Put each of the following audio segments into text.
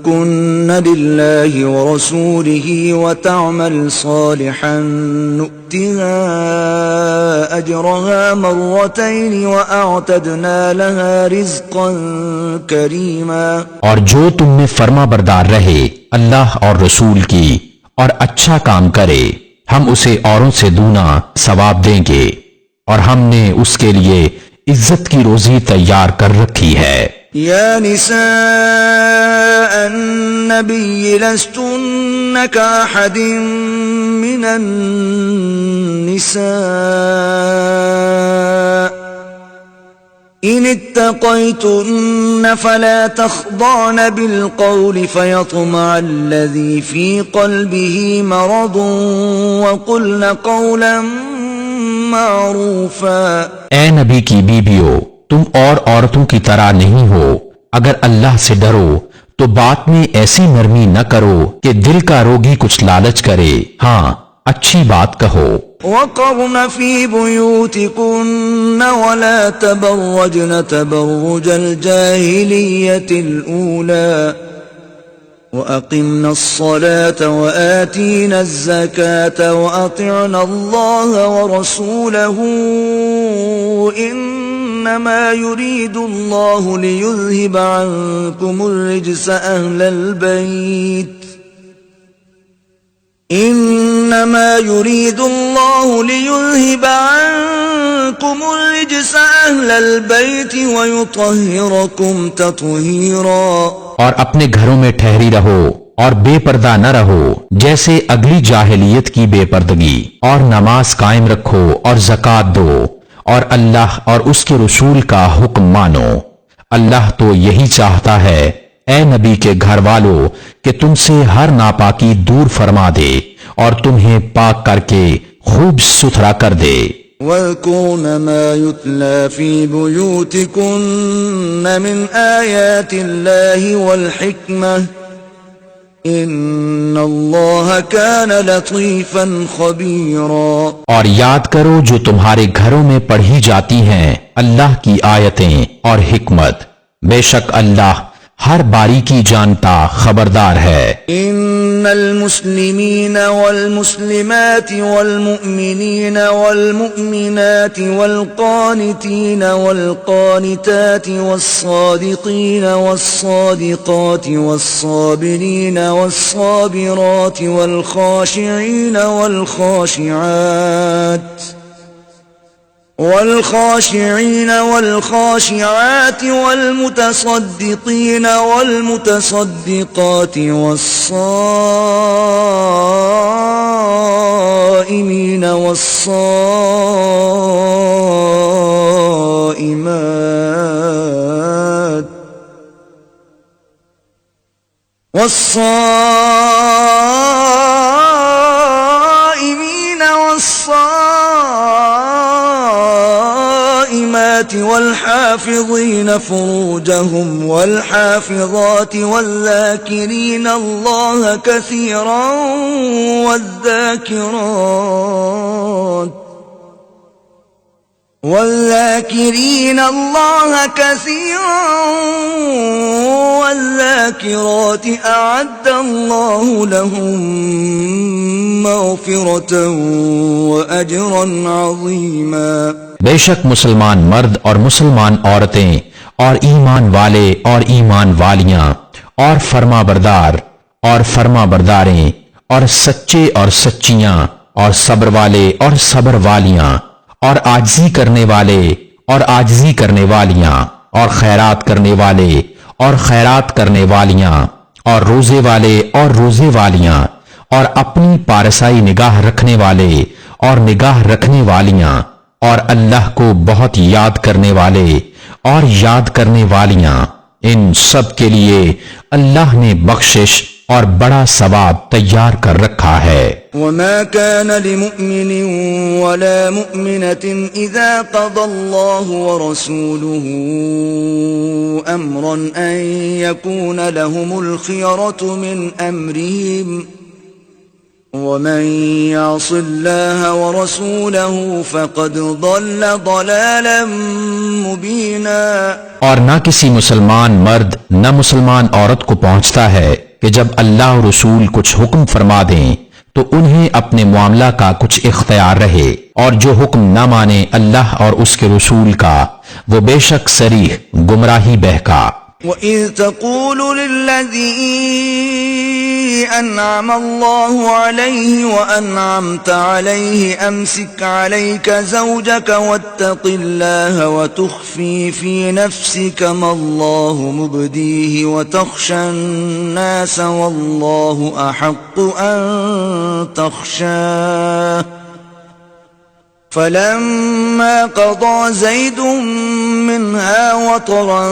كن لله ورسوله وتعمل صالحا نؤتها أجرها مرتين وأعتدنا لها رزقا كريما۔ اور جو تم میں فرما بردار رہے اللہ اور رسول کی اور اچھا کام کرے ہم اسے اوروں سے دونا ثواب دیں گے، اور ہم نے اس کے لیے عزت کی روزی تیار کر رکھی ہے۔ يا نساء النبي لستن كأحد من النساء إن اتقيتن فلا تخضعن بالقول فيطمع الذي في قلبه مرض وقلن قولا معروفا۔ اے نبی کی بیویو تم اور عورتوں کی طرح نہیں ہو، اگر اللہ سے ڈرو تو بات میں ایسی نرمی نہ کرو کہ دل کا روگی کچھ لالچ کرے، ہاں اچھی بات کہو۔ وقرن في بيوتكن ولا تبرجن تبرج الجاهلية الأولى وأقمنا الصلاة وآتينا الزكاة وأطعنا الله ورسوله إنما يريد الله ليذهب عنكم الرجس أهل البيت إنما يريد الله ليذهب عنكم الرجس أهل البيت ويطهركم تطهيرا۔ اور اپنے گھروں میں ٹھہری رہو اور بے پردہ نہ رہو جیسے اگلی جاہلیت کی بے پردگی، اور نماز قائم رکھو اور زکوٰۃ دو اور اللہ اور اس کے رسول کا حکم مانو۔ اللہ تو یہی چاہتا ہے اے نبی کے گھر والو کہ تم سے ہر ناپاکی دور فرما دے اور تمہیں پاک کر کے خوب ستھرا کر دے۔ وَاذْكُرْنَ مَا يُتْلَى فِي بُيُوتِكُنَّ مِنْ آيَاتِ اللَّهِ وَالْحِكْمَةِ إِنَّ اللَّهَ كَانَ لَطِيفًا خَبِيرًا۔ اور یاد کرو جو تمہارے گھروں میں پڑھی جاتی ہیں اللہ کی آیتیں اور حکمت، بے شک اللہ ہر باریکی جانتا خبردار ہے۔ ان المسلمین والمسلمات والمؤمنین والمؤمنات والقانتین والقانتات والصادقین والصادقات والصابرین والصابرات والخاشعین والخاشعين والخاشعات والمتصدقين والمتصدقات والصائمين والصائمات والحافظين فروجهم والحافظات والذاكرين الله كثيرا والذاكرات أعد الله لهم مغفرة وأجرا عظيما۔ بے شک مسلمان مرد اور مسلمان عورتیں اور ایمان والے اور ایمان والیاں اور فرما بردار اور فرما برداریں اور سچے اور سچیاں اور صبر والے اور صبر والیاں اور عاجزی کرنے والے اور عاجزی کرنے والیاں اور خیرات کرنے والے اور خیرات کرنے والیاں اور روزے والے اور روزے والیاں اور اپنی پارسائی نگاہ رکھنے والے اور نگاہ رکھنے والیاں اور اللہ کو بہت یاد کرنے والے اور یاد کرنے والیاں، ان سب کے لیے اللہ نے بخشش اور بڑا ثواب تیار کر رکھا ہے۔ وما كان لمؤمن ولا مؤمنة إذا قضى الله ورسوله أمرا أن يكون لهم الخيرة من أمرهم ومن يعص الله ورسوله فقد ضل ضلالا مبينا۔ اور نہ کسی مسلمان مرد نہ مسلمان عورت کو پہنچتا ہے کہ جب اللہ اور رسول کچھ حکم فرما دیں تو انہیں اپنے معاملہ کا کچھ اختیار رہے، اور جو حکم نہ مانے اللہ اور اس کے رسول کا وہ بے شک صریح گمراہی بہکا۔ وَإِذْ تَقُولُ لِلَّذِي أَنْعَمَ اللَّهُ عَلَيْهِ وَأَنْعَمْتَ عَلَيْهِ أَمْسِكْ عَلَيْكَ زَوْجَكَ وَاتَّقِ اللَّهَ وَتُخْفِي فِي نَفْسِكَ مَا اللَّهُ مُبْدِيهِ وَتَخْشَى النَّاسَ وَاللَّهُ أَحَقُّ أَن تَخْشَاهُ فَلَمَّا قَضَى زَيْدٌ مِّنْهَا وَطَرًا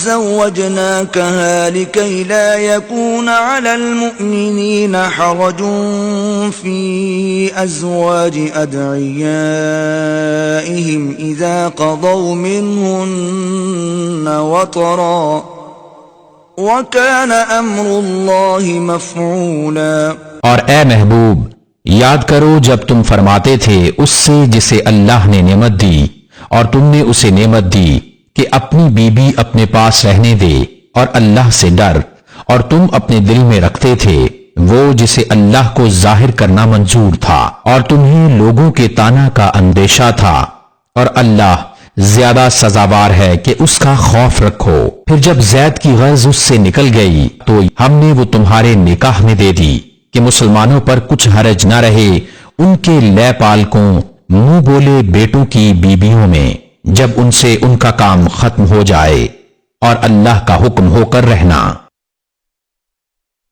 زَوَّجْنَاكَهَا لِكَيْ لَا يَكُونَ عَلَى الْمُؤْمِنِينَ حَرَجٌ فِي أَزْوَاجِ أَدْعِيَائِهِمْ إِذَا قَضَوْا مِنْهُنَّ وَطَرًا وَكَانَ أَمْرُ اللَّهِ مَفْعُولًا۔ اور اے محبوب، یاد کرو جب تم فرماتے تھے اس سے جسے اللہ نے نعمت دی اور تم نے اسے نعمت دی کہ اپنی بیوی اپنے پاس رہنے دے اور اللہ سے ڈر، اور تم اپنے دل میں رکھتے تھے وہ جسے اللہ کو ظاہر کرنا منظور تھا، اور تمہیں لوگوں کے طعنہ کا اندیشہ تھا، اور اللہ زیادہ سزاوار ہے کہ اس کا خوف رکھو۔ پھر جب زید کی غرض اس سے نکل گئی تو ہم نے وہ تمہارے نکاح میں دے دی کہ مسلمانوں پر کچھ حرج نہ رہے ان کے لے پالکوں منہ بولے بیٹوں کی بیویوں میں جب ان سے ان کا کام ختم ہو جائے، اور اللہ کا حکم ہو کر رہنا۔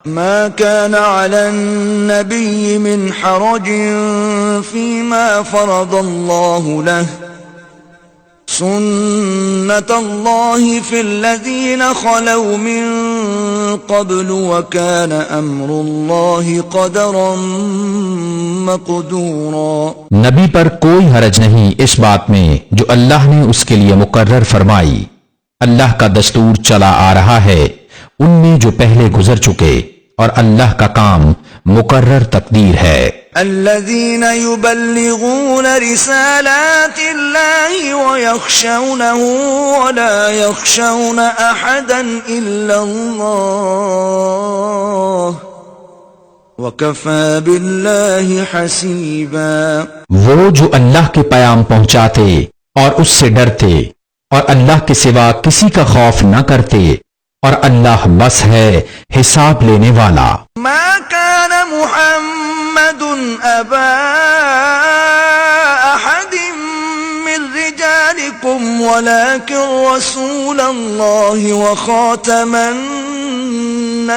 ما كان على النبي من حرج فيما فرض الله له سنة الله في الذين خلوا من قبل وكان أمر الله قدرا مقدورا۔ نبی پر کوئی حرج نہیں اس بات میں جو اللہ نے اس کے لیے مقرر فرمائی، اللہ کا دستور چلا آ رہا ہے ان میں جو پہلے گزر چکے، اور اللہ کا کام مقرر تقدیر ہے۔ الذين يبلغون رسالات الله ويخشونه ولا يخشون أحدا إلا الله وكفى بالله حسيبا۔ وہ جو اللہ کے پیام پہنچاتے اور اس سے ڈرتے اور اللہ کے سوا کسی کا خوف نہ کرتے، اور اللہ بس ہے حساب لینے والا۔ ما كان محمد أبا أحد من رجالكم ولكن رسول الله وخاتم النبيين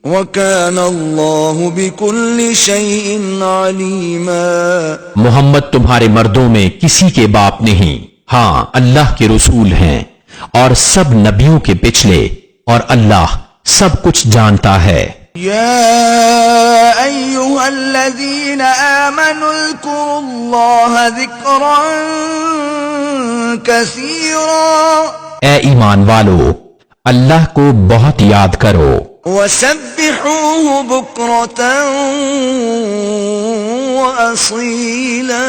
وكان الله بكل شيء عليما۔ محمد تمہارے مردوں میں کسی کے باپ نہیں، ہاں اللہ کے رسول ہیں اور سب نبیوں کے پچھلے، اور اللہ سب کچھ جانتا ہے۔ يا أيها الذين آمنوا اذكروا الله ذكرا كثيرا۔ اے ایمان والو، اللہ کو بہت یاد کرو، وسبحوه بكرة وأصيلا۔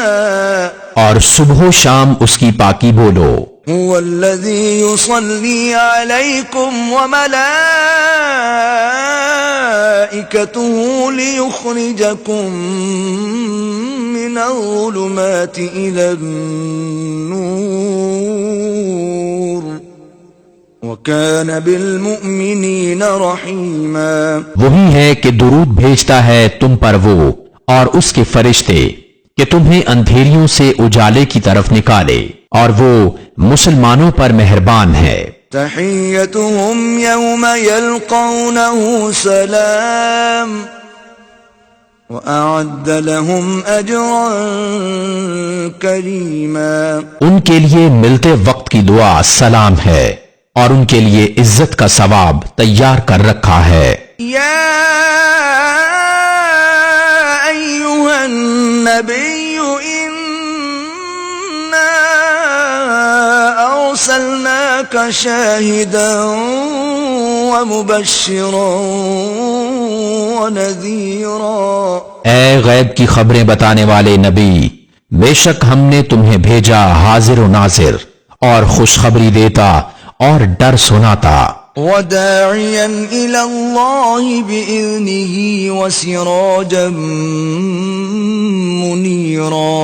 اور صبح و شام اس کی پاکی بولو۔ هو الذي يصلي عليكم وملائكته ليخرجكم من الظلمات إلى النور وكان بالمؤمنين رحيما۔ وہی ہے کہ درود بھیجتا ہے تم پر وہ اور اس کے فرشتے کہ تمہیں اندھیریوں سے اجالے کی طرف نکالے، اور وہ مسلمانوں پر مہربان ہے۔ تحيتهم يوم يلقونه سلام وأعد لهم أجرا كريما۔ ان کے لیے ملتے وقت کی دعا سلام ہے، اور ان کے لیے عزت کا ثواب تیار کر رکھا ہے۔ يا أيها النبي إنا أرسلناك شاهدا ومبشرا ونذيرا۔ اے غیب کی خبریں بتانے والے نبی، بے شک ہم نے تمہیں بھیجا حاضر و ناظر اور خوشخبری دیتا اور ڈر سناتا، وداعيا إلى الله بإذنه وسراجا منيرا۔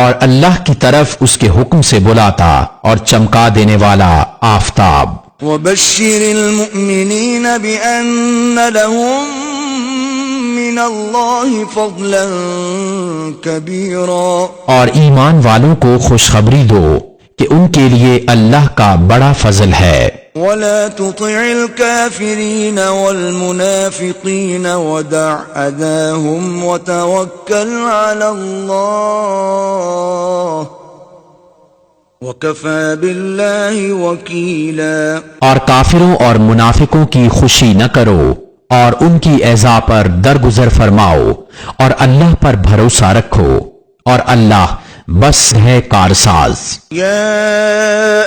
اور اللہ کی طرف اس کے حکم سے بلاتا اور چمکا دینے والا آفتاب۔ وبشر المؤمنين بأن لهم من الله فضلا كبيرا۔ اور ایمان والوں کو خوشخبری دو کہ ان کے لیے اللہ کا بڑا فضل ہے۔ ولا تطع الكافرين والمنافقين ودع أذاهم وتوكل على الله وكفى بالله وكيلا۔ اور کافروں اور منافقوں کی خوشی نہ کرو اور ان کی ایذا پر درگزر فرماؤ اور اللہ پر بھروسہ رکھو اور اللہ بس ہے کارساز۔ يا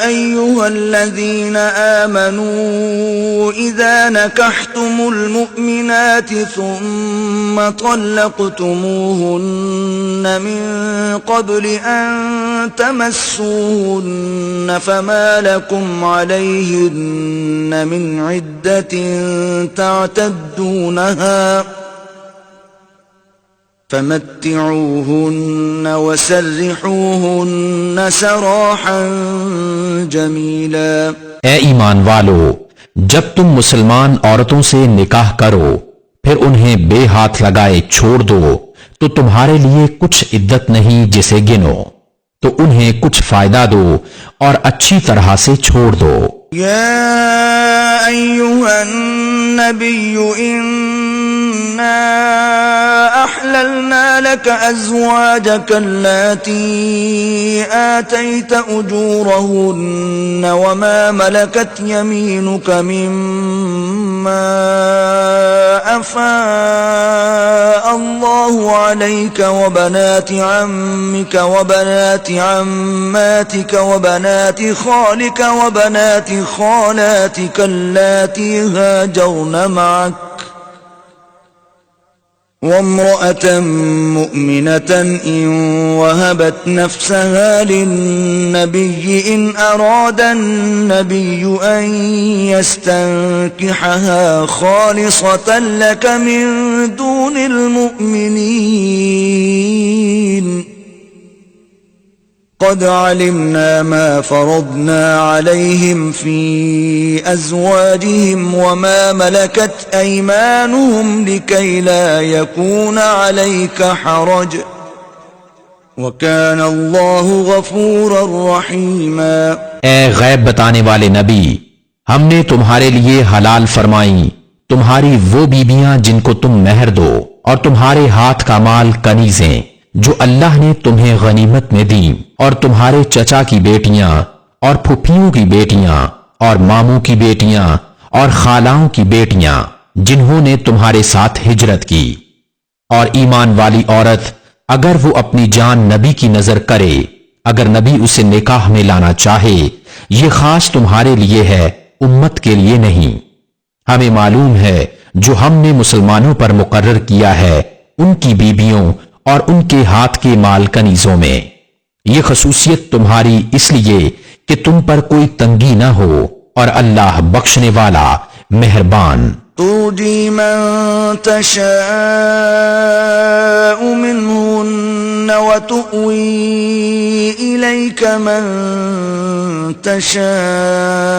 أيها الذين آمنوا إذا نكحتم المؤمنات ثم طلقتموهن من قبل أن تمسوهن فما لكم عليهن من عدة تعتدونها فمتعوهن وسرحوهن سراحا جميلا۔ اے ایمان والو، جب تم مسلمان عورتوں سے نکاح کرو پھر انہیں بے ہاتھ لگائے چھوڑ دو تو تمہارے لیے کچھ عدت نہیں جسے گنو، تو انہیں کچھ فائدہ دو اور اچھی طرح سے چھوڑ دو۔ يا أيها النبي إنا أحللنا لك أزواجك اللاتي آتيت أجورهن وما ملكت يمينك مما أفاء الله عليك وبنات عمك وبنات عماتك وبنات خالك وبنات خالاتك اللاتي هاجرن معك وامرأة مؤمنة إن وهبت نفسها للنبي إن أراد النبي أن يستنكحها خالصة لك من دون المؤمنين قد علمنا ما فرضنا عليهم في أزواجهم وما ملكت أيمانهم لكي لا يكون عليك حرج وكان الله غفورا رحيما۔ اے غیب بتانے والے نبی، ہم نے تمہارے لیے حلال فرمائیں تمہاری وہ بیویاں جن کو تم مہر دو اور تمہارے ہاتھ کا مال کنیزیں جو اللہ نے تمہیں غنیمت میں دیں، اور تمہارے چچا کی بیٹیاں اور پھپھیوں کی بیٹیاں اور ماموں کی بیٹیاں اور خالاؤں کی بیٹیاں جنہوں نے تمہارے ساتھ ہجرت کی۔ اور ایمان والی عورت اگر وہ اپنی جان نبی کی نظر کرے، اگر نبی اسے نکاح میں لانا چاہے، یہ خاص تمہارے لیے ہے، امت کے لیے نہیں۔ ہمیں معلوم ہے جو ہم نے مسلمانوں پر مقرر کیا ہے ان کی بیویوں اور ان کے ہاتھ کے مال کنیزوں میں۔ یہ خصوصیت تمہاری اس لیے کہ تم پر کوئی تنگی نہ ہو اور اللہ بخشنے والا مہربان۔ ترجی من تشاء منهن وتؤوي إليك من تشاء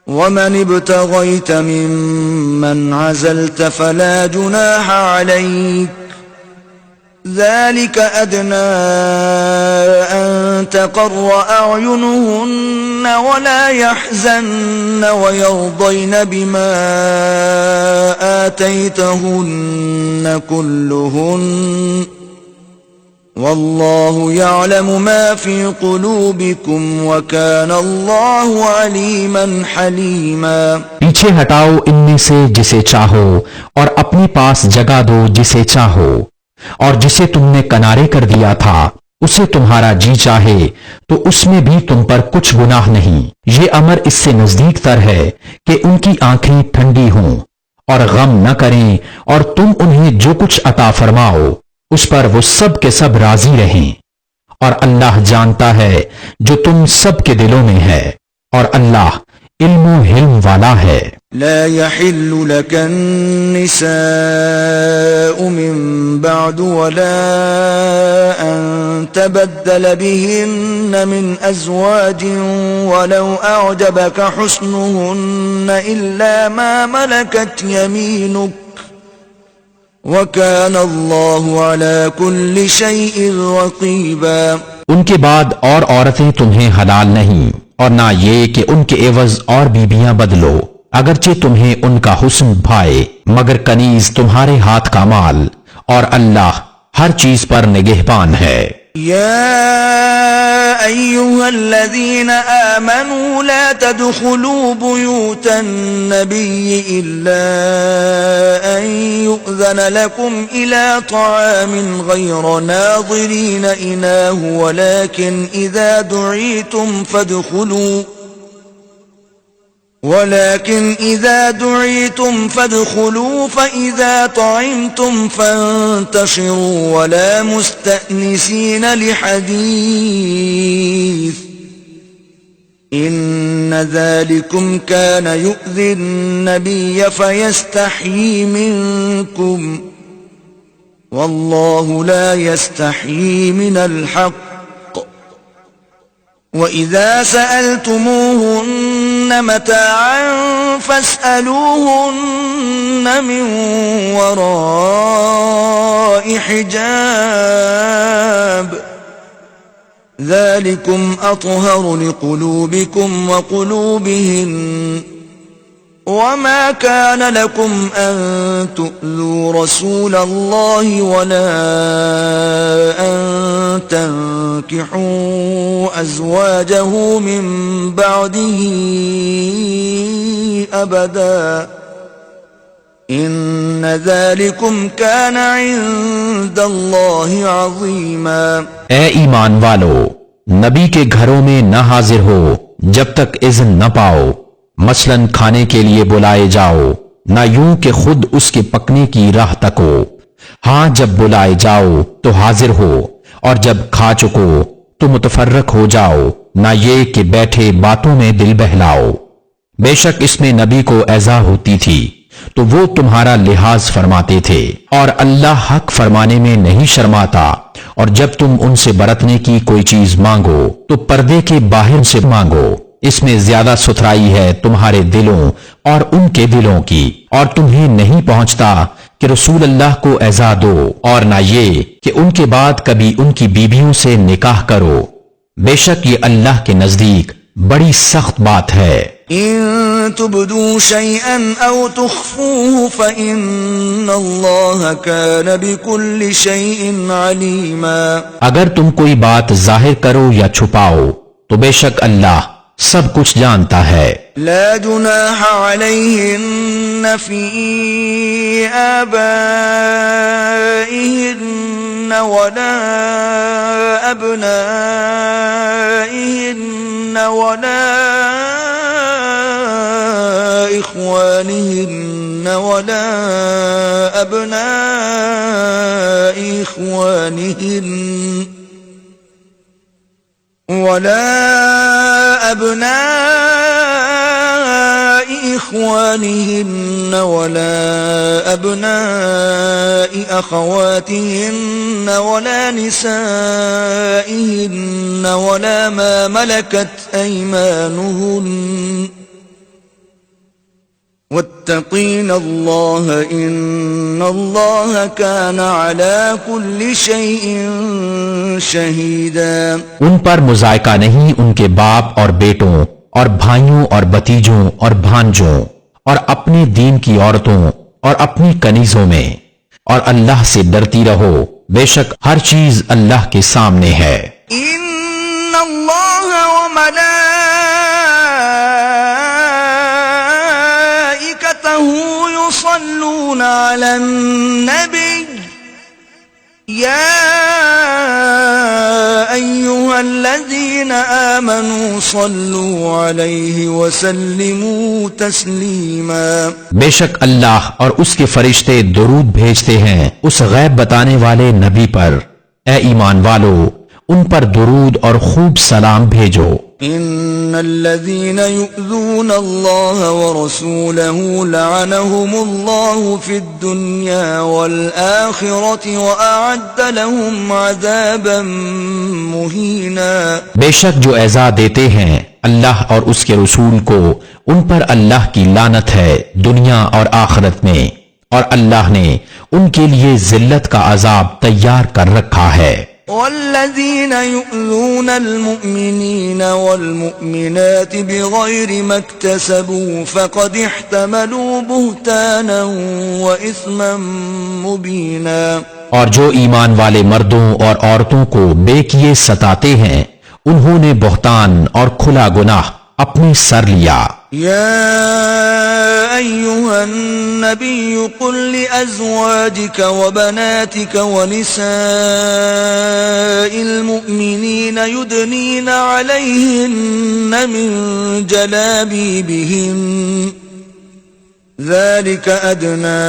ومن ابتغيت ممن عزلت فلا جناح عليك ذلك أدنى أن تقر أعينهن ولا يحزن ويرضين بما آتيتهن كلهن والله يعلم ما في قلوبكم وكان الله عليما حليما۔ پیچھے ہٹاؤ ان میں سے جسے چاہو اور اپنے پاس جگہ دو جسے چاہو، اور جسے تم نے کنارے کر دیا تھا اسے تمہارا جی چاہے تو اس میں بھی تم پر کچھ گناہ نہیں۔ یہ امر اس سے نزدیک تر ہے کہ ان کی آنکھیں ٹھنڈی ہوں اور غم نہ کریں، اور تم انہیں جو کچھ عطا فرماؤ اس پر وہ سب کے سب راضی رہیں، اور اللہ جانتا ہے جو تم سب کے دلوں میں ہے، اور اللہ علم و حلم والا ہے۔ لا يحل لك النساء من بعد ولا أن تبدل بهن من أزواج ولو أعجبك حسنهن إلا ما ملكت يمينك وكان الله على كل شيء رقيبا۔ ان کے بعد اور عورتیں تمہیں حلال نہیں، اور نہ یہ کہ ان کے عوض اور بیویاں بدلو، اگرچہ تمہیں ان کا حسن بھائے، مگر کنیز تمہارے ہاتھ کا مال، اور اللہ ہر چیز پر نگہبان ہے۔ يا أيها الذين آمنوا لا تدخلوا بيوت النبي إلا أن يؤذن لكم إلى طعام غير ناظرين إناه ولكن إذا دعيتم فادخلوا فإذا طعمتم فانتشروا ولا مستأنسين لحديث إن ذلكم كان يؤذي النبي فيستحيي منكم والله لا يستحيي من الحق وَإِذَا سَأَلْتُمُوهُنَّ مَتَاعًا فَاسْأَلُوهُنَّ مِنْ وَرَاءِ حِجَابٍ ذَلِكُمْ أَطْهَرُ لِقُلُوبِكُمْ وَقُلُوبِهِنَّ وَمَا كَانَ لَكُمْ أَن تُؤْذُوا رَسُولَ اللَّهِ وَلَا أَن تَنكِحُوا أَزْوَاجَهُ مِن بَعْدِهِ أَبَدًا إِنَّ ذَلِكُمْ كَانَ عِندَ اللَّهِ عَظِيمًا۔ اے ایمان والو، نبی کے گھروں میں نہ حاضر ہو جب تک اذن نہ پاؤ، مثلا کھانے کے لیے بلائے جاؤ، نہ یوں کہ خود اس کے پکنے کی راہ تکو، ہاں جب بلائے جاؤ تو حاضر ہو، اور جب کھا چکو تو متفرق ہو جاؤ، نہ یہ کہ بیٹھے باتوں میں دل بہلاؤ۔ بے شک اس میں نبی کو ایذا ہوتی تھی تو وہ تمہارا لحاظ فرماتے تھے، اور اللہ حق فرمانے میں نہیں شرماتا، اور جب تم ان سے برتنے کی کوئی چیز مانگو تو پردے کے باہر سے مانگو، اس میں زیادہ ستھرائی ہے تمہارے دلوں اور ان کے دلوں کی، اور تمہیں نہیں پہنچتا کہ رسول اللہ کو ایذا دو، اور نہ یہ کہ ان کے بعد کبھی ان کی بیویوں سے نکاح کرو، بے شک یہ اللہ کے نزدیک بڑی سخت بات ہے۔ إن تبدوا شيئا أو تخفوه فإن الله كان بكل شيء عليما۔ اگر تم کوئی بات ظاہر کرو یا چھپاؤ تو بے شک اللہ سب کچھ جانتا ہے۔ لا جناح عليهن في آبائهن ولا أبنائهن ولا إخوانهن ولا أبناء إخوانهن ولا أبناء أخواتهن ولا نسائهن ولا ما ملكت أيمانهن واتقين الله إن الله كان على كل شيء شهيدا۔ ان پر مذائقہ نہیں ان کے باپ اور بیٹوں اور بھائیوں اور بتیجوں اور بھانجوں اور اپنے دین کی عورتوں اور اپنی کنیزوں میں، اور اللہ سے ڈرتی رہو، بے شک ہر چیز اللہ کے سامنے ہے۔ إن الله وملائكته يصلون على النبي يا أيها الذين آمنوا صلوا عليه وسلموا تسليما. بے شک اللہ اور اس کے فرشتے درود بھیجتے ہیں اس غیب بتانے والے نبی پر. اے ایمان والو ان پر درود اور خوب سلام بھیجو. إن الذين يؤذون الله ورسوله لعنهم الله في الدنيا والآخرة وأعد لهم عذابا مهينا. بے شک جو ایذا دیتے ہیں اللہ اور اس کے رسول کو ان پر اللہ کی لعنت ہے دنیا اور آخرت میں، اور اللہ نے ان کے لیے ذلت کا عذاب تیار کر رکھا ہے. والذين يؤذون المؤمنين والمؤمنات بغير ما اكتسبوا فقد احتملوا بهتانا وإثما مبينا. اور جو ایمان والے مردوں اور عورتوں کو بے کیے ستاتے ہیں انہوں نے بہتان اور کھلا گناہ اپنے سر لیا. يا أيها النبي قل لأزواجك وبناتك ونساء المؤمنين يدنين عليهن من جلابيبهن ذلك أدنى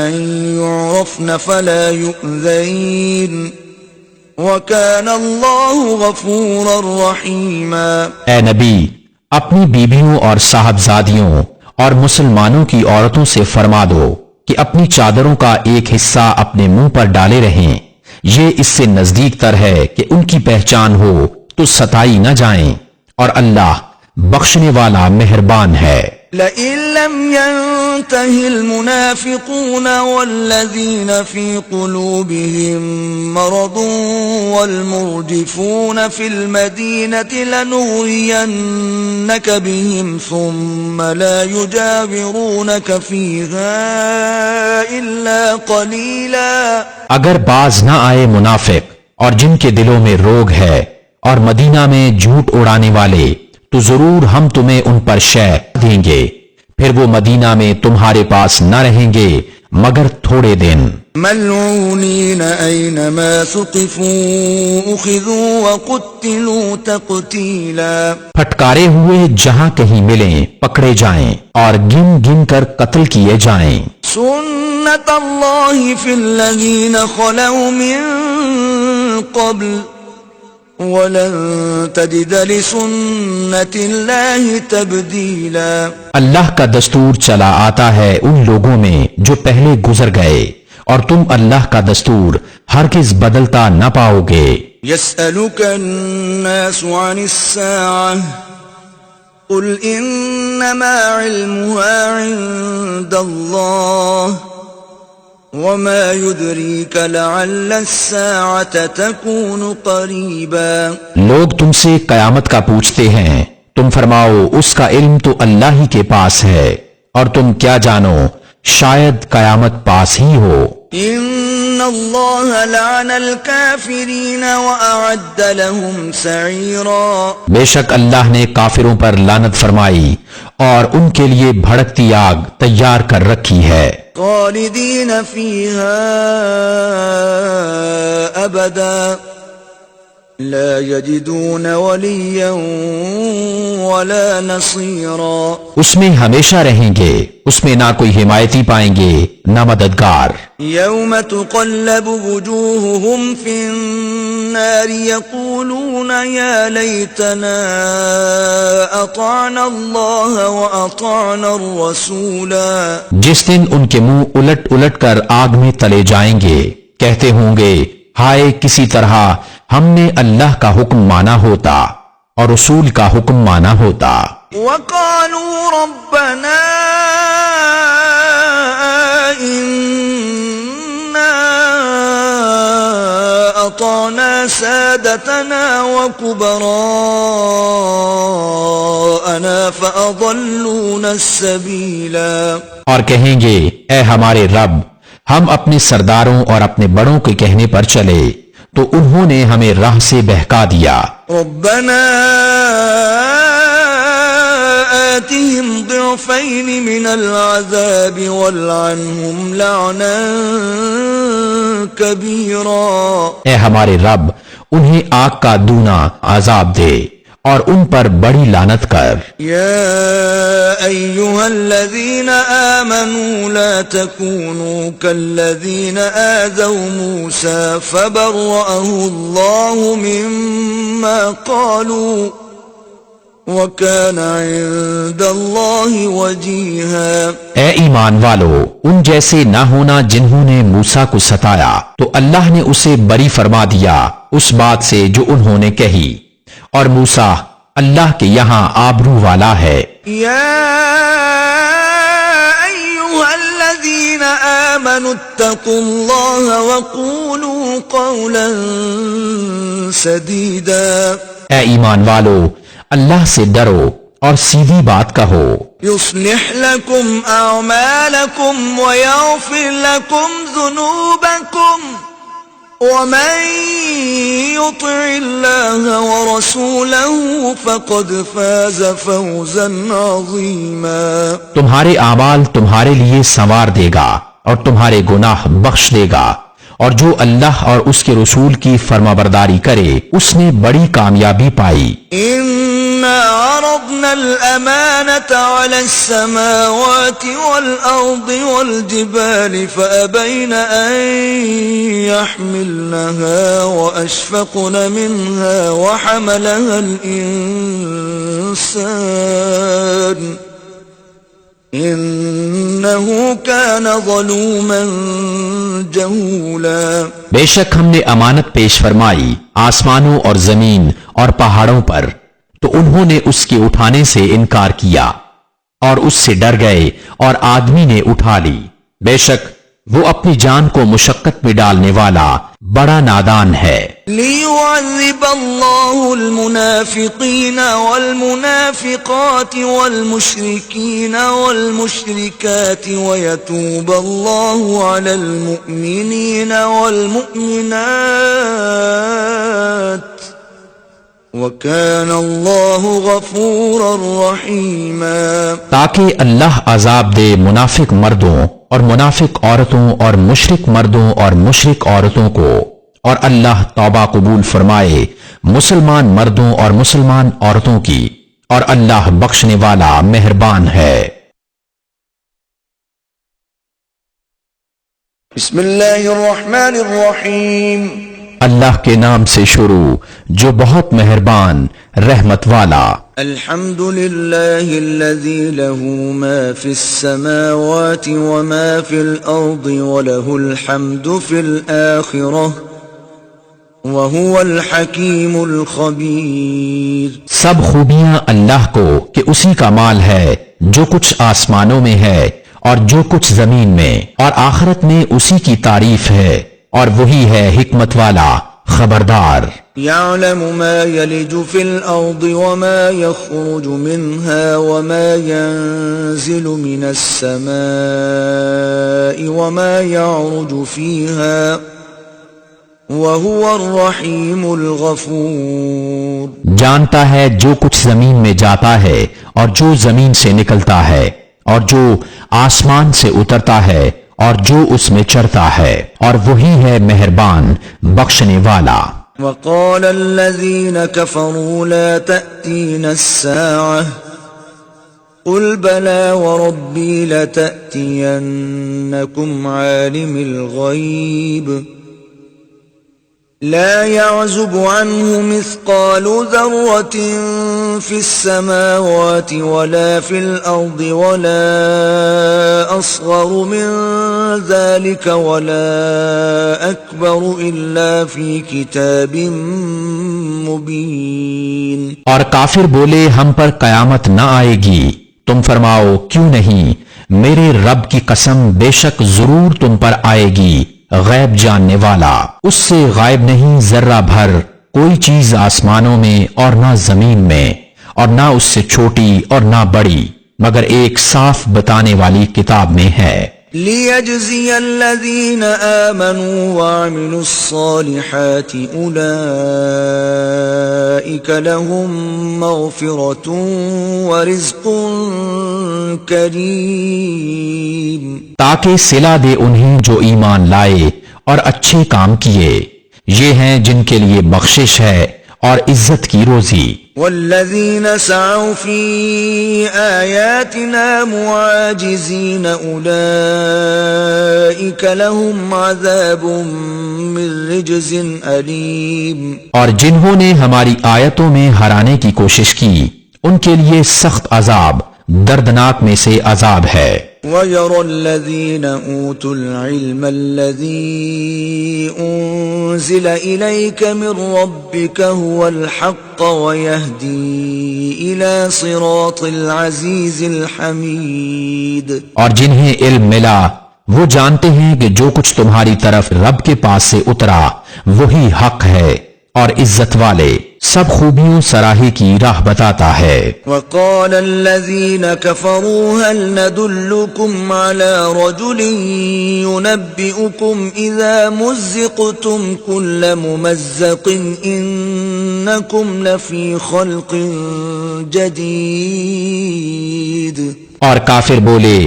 أن يعرفن فلا يؤذين وَكَانَ اللَّهُ غَفُورًا رَحِيمًا. اے نبی اپنی بیویوں اور صاحبزادیوں اور مسلمانوں کی عورتوں سے فرما دو کہ اپنی چادروں کا ایک حصہ اپنے منہ پر ڈالے رہیں، یہ اس سے نزدیک تر ہے کہ ان کی پہچان ہو تو ستائی نہ جائیں، اور اللہ بخشنے والا مہربان ہے. لئن لم ينته المنافقون والذين في قلوبهم مرض والمرجفون في المدينة لنغرينك بهم ثم لا يجاورونك فيها إلا قليلا. اگر باز نہ آئے منافق اور جن کے دلوں میں روگ ہے اور مدینہ میں جھوٹ اڑانے والے تو ضرور ہم تمہیں ان پر شے دیں گے، پھر وہ مدینہ میں تمہارے پاس نہ رہیں گے مگر تھوڑے دن. ملعونین اینما ثقفوا اخذوا وقتلوا تقتیلا. پھٹکارے ہوئے جہاں کہیں ملیں پکڑے جائیں اور گن گن کر قتل کیے جائیں. سنت اللہ فی الذین خلوا من قبل وَلَن تَجِدَ لِسُنَّةِ اللَّهِ تَبْدِيلًا. اللہ کا دستور چلا آتا ہے ان لوگوں میں جو پہلے گزر گئے، اور تم اللہ کا دستور ہرگز بدلتا نہ پاؤ گے. يَسْأَلُكَ النَّاسُ عَنِ السَّاعَةِ قُلْ إِنَّمَا عِلْمُهَا عِندَ اللَّهِ وَمَا يُدْرِيكَ لَعَلَّ السَّاعَةَ تَكُونُ قَرِيبًا. لوگ تم سے قیامت کا پوچھتے ہیں، تم فرماؤ اس کا علم تو اللہ ہی کے پاس ہے، اور تم کیا جانو شاید قیامت پاس ہی ہو. إِنَّ اللَّهَ لَعَنَ الْكَافِرِينَ وَأَعَدَّ لَهُمْ سَعِيرًا. بے شک اللہ نے کافروں پر لعنت فرمائی اور ان کے لیے بھڑکتی آگ تیار کر رکھی ہے. خالدین فیہا ابدا لا یجدون ولیا ولا نصیرا. اس میں ہمیشہ رہیں گے، اس میں نہ کوئی حمایتی پائیں گے نہ مددگار. یوم تقلب وجوہہم فی النار یقولون یا لیتنا اطعنا اللہ واطعنا الرسولا. جس دن ان کے منہ الٹ الٹ کر آگ میں تلے جائیں گے، کہتے ہوں گے ہائے کسی طرح ہم نے اللہ کا حکم مانا ہوتا اور رسول کا حکم مانا ہوتا. وَقَالُوا رَبَّنَا إِنَّا أَطَعْنَا سَادَتَنَا وَكُبَرَاءَنَا فَأَضَلُّونَا السَّبِيلَا. اور کہیں گے اے ہمارے رب، ہم اپنے سرداروں اور اپنے بڑوں کے کہنے پر چلے تو انہوں نے ہمیں راہ سے بہکا دیا. ربنا آتهم ضعفين من العذاب والعنهم لعنا كبيرا. اے ہمارے رب، انہیں آگ کا دونا عذاب دے اور ان پر بڑی لعنت کر۔ يا أيها الذين آمنوا لا تكونوا كالذين آذوا موسى فبرأه الله مما قالوا وَكَانَ عِندَ اللَّهِ وَجِيهًا۔ اے ایمان والو، ان جیسے نہ ہونا جنہوں نے موسیٰ کو ستایا، تو اللہ نے اسے بری فرما دیا اس بات سے جو انہوں نے کہی، اور موسیٰ اللہ کے یہاں آبرو والا ہے۔ يَا أَيُّهَا الَّذِينَ آمَنُوا اتَّقُوا اللَّهَ وَقُولُوا قَوْلًا سَدِيدًا۔ اے ایمان والو، اللہ سے ڈرو اور سیدھی بات کہو۔ يصلح لكم أعمالكم ويغفر لكم ذنوبكم ومن يطع الله ورسوله فقد فاز فوزا عظيما۔ تمہارے اعمال تمہارے لیے سنوار دے گا اور تمہارے گناہ بخش دے گا، اور جو اللہ اور اس کے رسول کی فرمانبرداری کرے اس نے بڑی کامیابی پائی۔ إِنَّا عَرَضْنَا الْأَمَانَةَ عَلَى السَّمَاوَاتِ وَالْأَرْضِ وَالْجِبَالِ فَأَبَيْنَ أَن يَحْمِلْنَهَا وَأَشْفَقْنَ مِنْهَا وَحَمَلَهَا الْإِنسَانُ إِنَّهُ كَانَ ظَلُومًا جَهُولًا۔ بے شک ہم نے امانت پیش فرمائی آسمانوں اور زمین اور پہاڑوں پر، تو انہوں نے اس کے اٹھانے سے انکار کیا اور اس سے ڈر گئے اور آدمی نے اٹھا لی۔ بے شک وہ اپنی جان کو مشقت میں ڈالنے والا بڑا نادان ہے۔ لِيُعَذِّبَ اللَّهُ الْمُنَافِقِينَ وَالْمُنَافِقَاتِ وَالْمُشْرِكِينَ وَالْمُشْرِكَاتِ وَيَتُوبَ اللَّهُ عَلَى الْمُؤْمِنِينَ وَالْمُؤْمِنَاتِ وَكَانَ اللَّهُ غَفُورًا رَحِيمًا۔ تاکہ اللہ عذاب دے منافق مردوں اور منافق عورتوں اور مشرک مردوں اور مشرک عورتوں کو، اور اللہ توبہ قبول فرمائے مسلمان مردوں اور مسلمان عورتوں کی، اور اللہ بخشنے والا مہربان ہے۔ بسم اللہ الرحمن الرحیم۔ اللہ کے نام سے شروع جو بہت مہربان رحمت والا۔ الحمد للہ الذی له ما فی السماوات وما فی الارض وله الحمد فی الآخرہ وهو الحکیم الخبیر۔ سب خوبیاں اللہ کو کہ اسی کا مال ہے جو کچھ آسمانوں میں ہے اور جو کچھ زمین میں، اور آخرت میں اسی کی تعریف ہے، اور وہی ہے حکمت والا خبردار۔ يعلم ما يلج في الأرض وما يخرج منها وما ينزل من السماء وما يعرج فيها وهو الرحيم الغفور۔ جانتا ہے جو کچھ زمین میں جاتا ہے اور جو زمین سے نکلتا ہے اور جو آسمان سے اترتا ہے اور جو اس میں چڑھتا ہے، اور وہی ہے مہربان بخشنے والا۔ وقال الذين كفروا لا تأتينا الساعة قل بلى وربي لتأتينكم عالم الغيب لا يعزب عنه مثقال ذرة في السماوات ولا في الأرض ولا أصغر من ذلك ولا أكبر إلا في كتاب مبين۔ اور کافر بولے ہم پر قیامت نہ آئے گی، تم فرماؤ کیوں نہیں، میرے رب کی قسم بے شک ضرور تم پر آئے گی غیب جاننے والا، اس سے غائب نہیں ذرہ بھر کوئی چیز آسمانوں میں اور نہ زمین میں، اور نہ اس سے چھوٹی اور نہ بڑی، مگر ایک صاف بتانے والی کتاب میں ہے۔ لِيَجْزِيَ الَّذِينَ آمَنُوا وَعَمِلُوا الصَّالِحَاتِ أُولَئِكَ لَهُم مَّغْفِرَةٌ وَرِزْقٌ کریم۔ تاکہ صلہ دے انہیں جو ایمان لائے اور اچھے کام کیے، یہ ہیں جن کے لیے بخشش ہے اور عزت کی روزی. والذين سعوا في آياتنا معاجزين أولئك لهم عذاب من رجز أليم. اور جنہوں نے ہماری آیتوں میں ہرانے کی کوشش کی ان کے لیے سخت عذاب دردناک میں سے عذاب ہے. وَيَرَى الَّذِينَ أُوتُوا الْعِلْمَ الَّذِي أُنزِلَ إِلَيْكَ مِنْ رَبِّكَ هُوَ الْحَقَّ وَيَهْدِي إِلَى صِرَاطِ الْعَزِيزِ الْحَمِيدِ. اور جنہیں علم ملا وہ جانتے ہیں کہ جو کچھ تمہاری طرف رب کے پاس سے اترا وہی حق ہے اور عزت والے سب خوبیوں سراہی کی راہ بتاتا ہے. وقال الذين كفروا هل ندلكم على رجل ينبئكم إذا مزقتم كل ممزق إنكم لفي خلق جديد. اور کافر بولے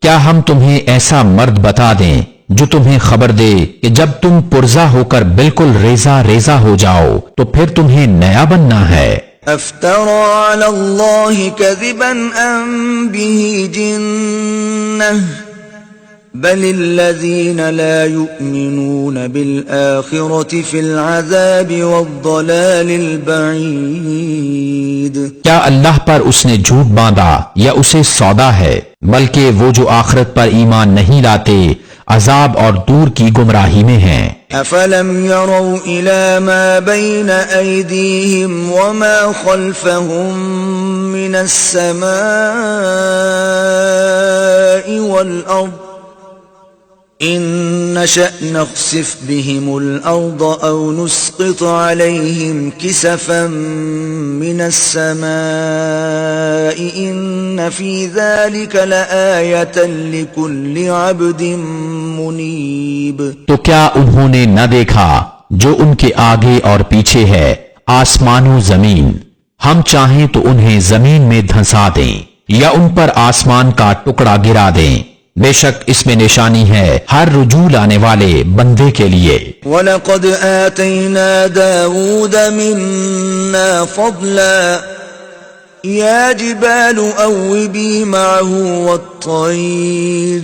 کیا ہم تمہیں ایسا مرد بتا دیں جو تمہیں خبر دے کہ جب تم پرزا ہو کر بالکل ریزہ ریزہ ہو جاؤ تو پھر تمہیں نیا بننا ہے. افترى على الله كذبا ام به جنة بل الذين لا يؤمنون بالآخرة في العذاب والضلال البعيد. کیا اللہ پر اس نے جھوٹ باندھا یا اسے سودا ہے؟ بلکہ وہ جو آخرت پر ایمان نہیں لاتے عذاب اور دور کی گمراہی میں ہیں. افلم يروا الى ما بين ايديهم وما خلفهم من السماء والارض ان نشأ نخسف بهم الارض او نسقط عليهم كسفا من السماء ان في ذلك لآية لكل عبد منيب. تو کیا انہوں نے نہ دیکھا جو ان کے آگے اور پیچھے ہے آسمان و زمین؟ ہم چاہیں تو انہیں زمین میں دھنسا دیں یا ان پر آسمان کا ٹکڑا گرا دیں. بے شک اس میں نشانی ہے ہر رجوع لانے والے بندے کے لیے. وَلَقَدْ آتَيْنَا دَاوُودَ مِنَّا فَضْلًا يَا جِبَالُ أَوِّبِي مَعَهُ وَالطَّيْرَ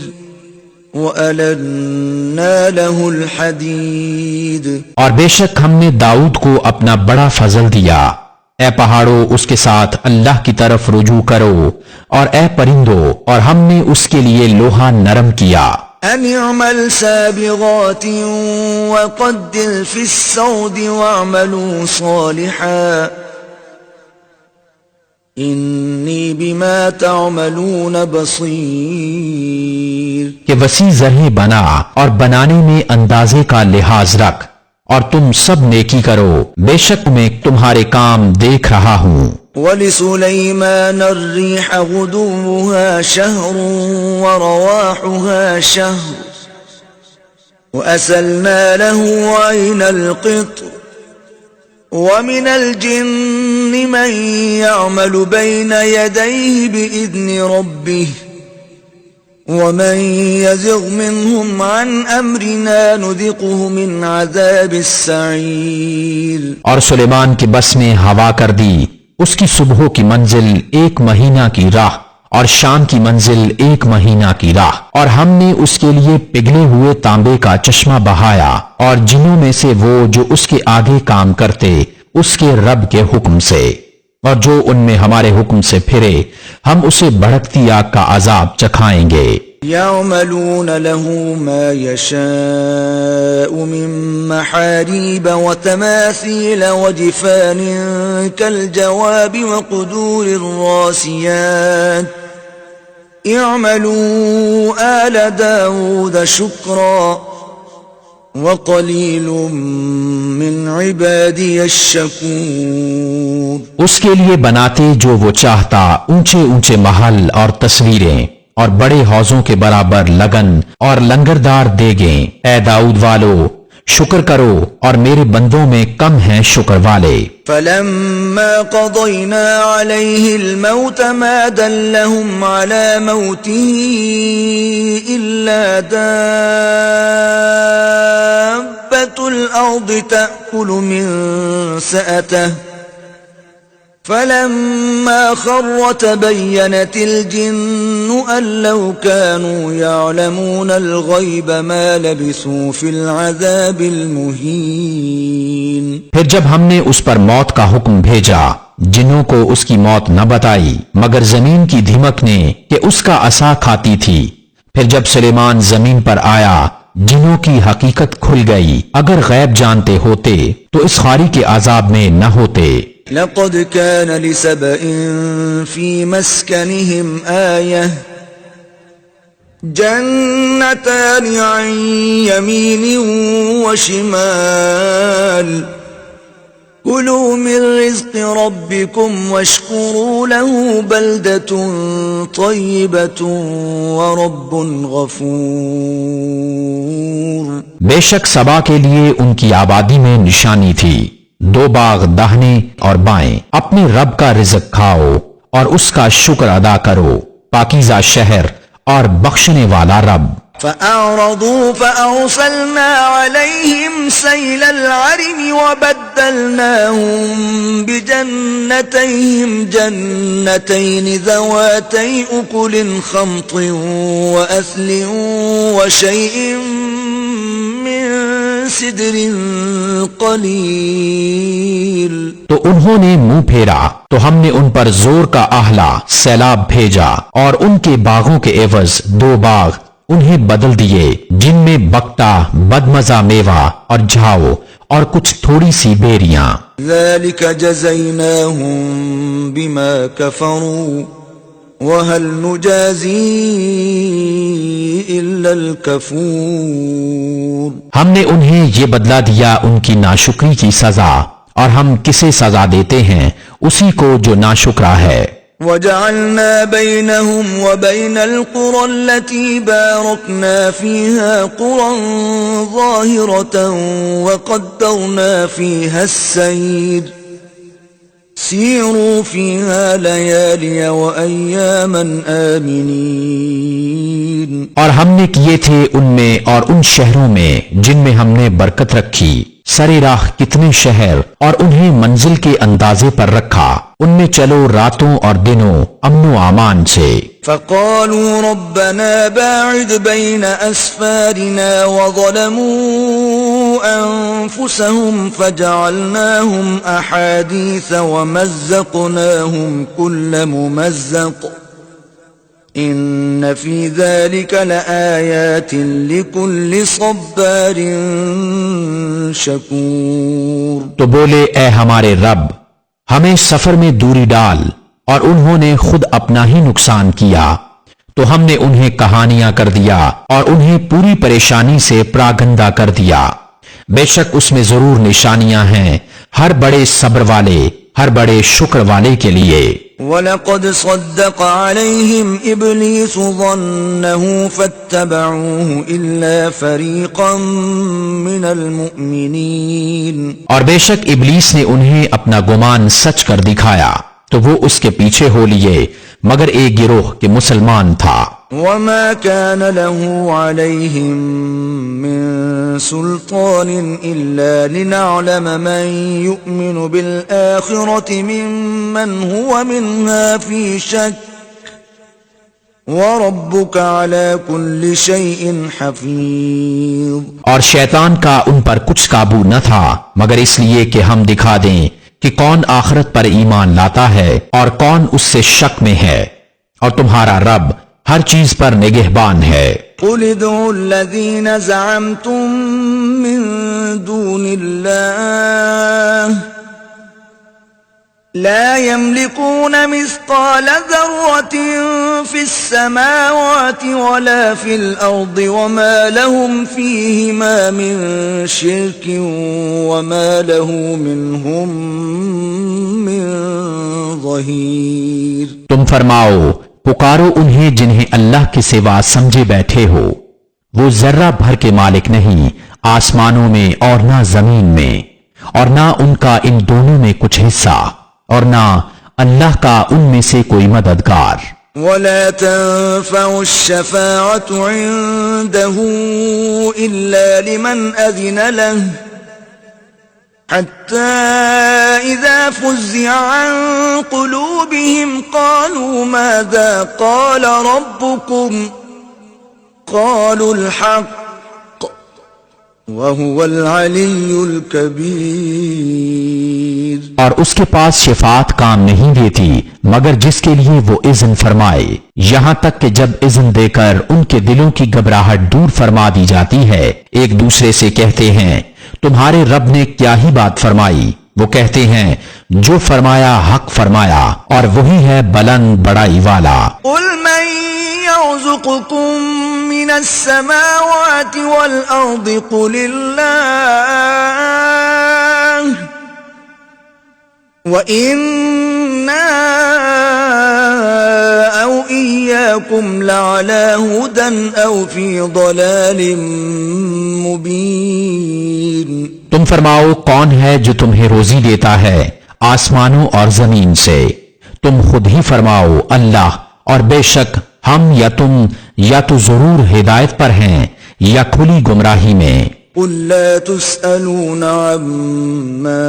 وَأَلَنَّا لَهُ الْحَدِيدَ. اور بے شک ہم نے داؤد کو اپنا بڑا فضل دیا. اے پہاڑوں اس کے ساتھ اللہ کی طرف رجوع کرو اور اے پرندوں اور ہم نے اس کے لیے لوہا نرم کیا. أَنِ اعْمَلْ سَابِغَاتٍ وَقَدِّرْ فِي السَّوْدِ وَاعْمَلُوا صَالِحًا إِنِّي بِمَا تَعْمَلُونَ بَصِيرٌ. کہ وسیع زرہیں بنا اور بنانے میں اندازے کا لحاظ رکھ اور تم سب نیکی کرو بے شک میں تمہارے کام دیکھ رہا ہوں. وَلِسُلَيْمَانَ الرِّيحَ غُدُوُّهَا شَهْرٌ وَرَوَاحُهَا شَهْرٌ وَأَسَلْنَا لَهُ عَيْنَ الْقِطْرِ وَمِنَ الْجِنِّ مَنْ يَعْمَلُ بَيْنَ يَدَيْهِ بِإِذْنِ رَبِّهِ وَمَنْ يَزِغْ مِنْهُمْ عَنْ أَمْرِنَا نُذِقْهُ مِنْ عَذَابِ السَّعِيرِ. اور سلیمان کی بس میں ہوا کر دی اس کی صبح کی منزل 1 مہینہ کی راہ اور شام کی منزل 1 مہینہ کی راہ اور ہم نے اس کے لیے پگھلے ہوئے تانبے کا چشمہ بہایا اور جنوں میں سے وہ جو اس کے آگے کام کرتے اس کے رب کے حکم سے اور جو ان میں ہمارے حکم سے پھرے ہم اسے بھڑکتی آگ کا عذاب چکھائیں گے. يَعْمَلُونَ لَهُ مَا يَشَاءُ مِن مَّحَارِيبَ وَتَمَاثِيلَ وَجِفَانٍ كَالْجَوَابِ وَقُدُورٍ رَّاسِيَاتٍ اعْمَلُوا آلَ دَاوُودَ شُكْرًا وَقَلِيلٌ مِّنْ عِبَادِيَ الشَّكُورُ. اس کے لیے بناتے جو وہ چاہتا اونچے اونچے محل اور تصویریں اور بڑے حوضوں کے برابر لگن اور لنگردار دیگیں. اے داؤد والو شکر کرو اور میرے بندوں میں کم ہیں شکر والے. فَلَمَّا قَضَيْنَا عَلَيْهِ الْمَوْتَ مَا دَلَّهُمْ عَلَى مَوْتِهِ إِلَّا دَابَّةٌ دَابَّةُ الْأَرْضِ تَأْكُلُ مِنْ سَأَتَهُ فَلَمَّا خَرَّ تَبَيَّنَتِ الْجِنُّ أَنْ لَوْ كَانُوا يَعْلَمُونَ الْغَيْبَ مَا لَبِثُوا فِي الْعَذَابِ الْمُهِينِ۔ پھر جب ہم نے اس پر موت کا حکم بھیجا، جنوں کو اس کی موت نہ بتائی مگر زمین کی دھمک نے کہ اس کا عصا کھاتی تھی۔ پھر جب سلیمان زمین پر آیا، جنوں کی حقیقت کھل گئی، اگر غیب جانتے ہوتے تو اس خاری کے عذاب میں نہ ہوتے۔ لَقَدْ كَانَ لِسَبَإٍ فِي مَسْكَنِهِمْ آيَةٌ جَنَّتَانِ عَنْ يَمِينٍ وَشِمَالٍ كُلُوا مِنْ رِزْقِ رَبِّكُمْ وَاشْكُرُوا لَهُ بَلْدَةٌ طَيِّبَةٌ وَرَبٌّ غَفُورٌ۔ بے شک سبا کے لیے ان کی آبادی میں نشانی تھی، 2 باغ داہنے اور بائیں، اپنے رب کا رزق کھاؤ اور اس کا شکر ادا کرو، پاکیزہ شہر اور بخشنے والا رب۔ فَأَعْرَضُوا فَأَرْسَلْنَا عَلَيْهِمْ سَيْلَ الْعَرِمِ وَبَدَّلْنَاهُمْ بِجَنَّتَيْهِمْ جَنَّتَيْنِ ذَوَاتَيْ أُكُلٍ خَمْطٍ وَأَثْلٍ وَشَيْءٍ مِّن سِدْرٍ قَلِيلٍ۔ تو انہوں نے منہ پھیرا تو ہم نے ان پر زور کا آہلا سیلاب بھیجا اور ان کے باغوں کے عوض 2 باغ انہیں بدل دیے، جن میں بکٹا، بدمزہ میوہ اور جھاؤ اور کچھ تھوڑی سی بیریاں۔ ذَلِكَ جَزَيْنَاهُمْ بِمَا كَفَرُوا وَهَلْ نُجَازِي إِلَّا الْكَفُورَ۔ ہم نے انہیں یہ بدلہ دیا ان کی ناشکری کی سزا، اور ہم کسے سزا دیتے ہیں؟ اسی کو جو ناشکرا ہے۔ وَجَعَلْنَا بَيْنَهُمْ وَبَيْنَ الْقُرَى الَّتِي بَارَكْنَا فِيهَا قُرًى ظَاهِرَةً وَقَدَّرْنَا فِيهَا السَّيْرَ سِيرُوا فِيهَا لَيَالِيَ وَأَيَّامًا آمِنِينَ۔ اور ہم نے کیے تھے ان میں اور ان شہروں میں جن میں ہم نے برکت رکھی، سرے راہ کتنے شہر، اور انہیں منزل کے اندازے پر رکھا، ان میں چلو راتوں اور دنوں امن و امان سے۔ فَقَالُوا رَبَّنَا بَاعِدْ بَيْنَ أَسْفَارِنَا وَظَلَمُوا أَنفُسَهُمْ فَجَعَلْنَاهُمْ أَحَادِيثَ وَمَزَّقْنَاهُمْ كُلَّ مُمَزَّقٍ إِنَّ فِي ذَلِكَ لَآيَاتٍ لِكُلِّ صَبَّارٍ شَكُورٍ۔ تو بولے اے ہمارے رب، ہمیں سفر میں دوری ڈال، اور انہوں نے خود اپنا ہی نقصان کیا، تو ہم نے انہیں کہانیاں کر دیا اور انہیں پوری پریشانی سے پراگندہ کر دیا۔ بے شک اس میں ضرور نشانیاں ہیں ہر بڑے صبر والے، ہر بڑے شکر والے کے لیے۔ وَلَقَدْ صَدَّقَ عَلَيْهِمْ إِبْلِيسُ ظَنَّهُ فَاتَّبَعُوهُ إِلَّا فَرِيقًا مِّنَ الْمُؤْمِنِينَ۔ اور بے شک ابلیس نے انہیں اپنا گمان سچ کر دکھایا تو وہ اس کے پیچھے ہو لیے، مگر ایک گروہ کہ مسلمان تھا۔ وَمَا كَانَ لَهُ عَلَيْهِمْ مِنْ سُلْطَانٍ إِلَّا لِنَعْلَمَ مَنْ يُؤْمِنُ بِالْآخِرَةِ مِمَّنْ هُوَ مِنْهَا فِي شَكٍّ وَرَبُّكَ عَلَى كُلِّ شَيْءٍ حَفِيظٌ۔ اور شیطان کا ان پر کچھ قابو نہ تھا مگر اس لیے کہ ہم دکھا دیں کہ کون آخرت پر ایمان لاتا ہے اور کون اس سے شک میں ہے، اور تمہارا رب ہر چیز پر نگہبان ہے۔ قُلِ ادْعُوا الَّذِينَ زَعَمْتُم مِّن دُونِ اللَّهِ لَا يَمْلِكُونَ مِثْقَالَ ذَرَّةٍ فِي السَّمَاوَاتِ وَلَا فِي الْأَرْضِ وَمَا لَهُمْ فِيهِمَا مِن شِرْكٍ وَمَا لَهُ مِنْهُم مِّن ظَهِيرٍ۔ تم فرماؤ، پکارو انہیں جنہیں اللہ کے سوا سمجھے بیٹھے ہو، وہ ذرہ بھر کے مالک نہیں آسمانوں میں اور نہ زمین میں، اور نہ ان کا ان دونوں میں کچھ حصہ، اور نہ اللہ کا ان میں سے کوئی مددگار۔ ولا تنفع الشفاعة عنده إلا لمن أذن له حتى إذا فزع عن قلوبهم قالوا ماذا قال ربكم قالوا الحق وهو العلی الکبیر۔ اور اس کے پاس شفاعت کام نہیں دیتی مگر جس کے لیے وہ اذن فرمائے، یہاں تک کہ جب اذن دے کر ان کے دلوں کی گھبراہٹ دور فرما دی جاتی ہے، ایک دوسرے سے کہتے ہیں تمہارے رب نے کیا ہی بات فرمائی؟ وہ کہتے ہیں جو فرمایا حق فرمایا اور وہی ہے بلند بڑائی والا۔ قل من يرزقكم من السماوات والأرض قل الله وإنا أو إياكم لعلى هدى أو في ضلال مبين۔ تم فرماؤ کون ہے جو تمہیں روزی دیتا ہے آسمانوں اور زمین سے؟ تم خود ہی فرماؤ اللہ، اور بے شک ہم یا تم یا تو ضرور ہدایت پر ہیں یا کھلی گمراہی میں۔ قل لا تسألون عما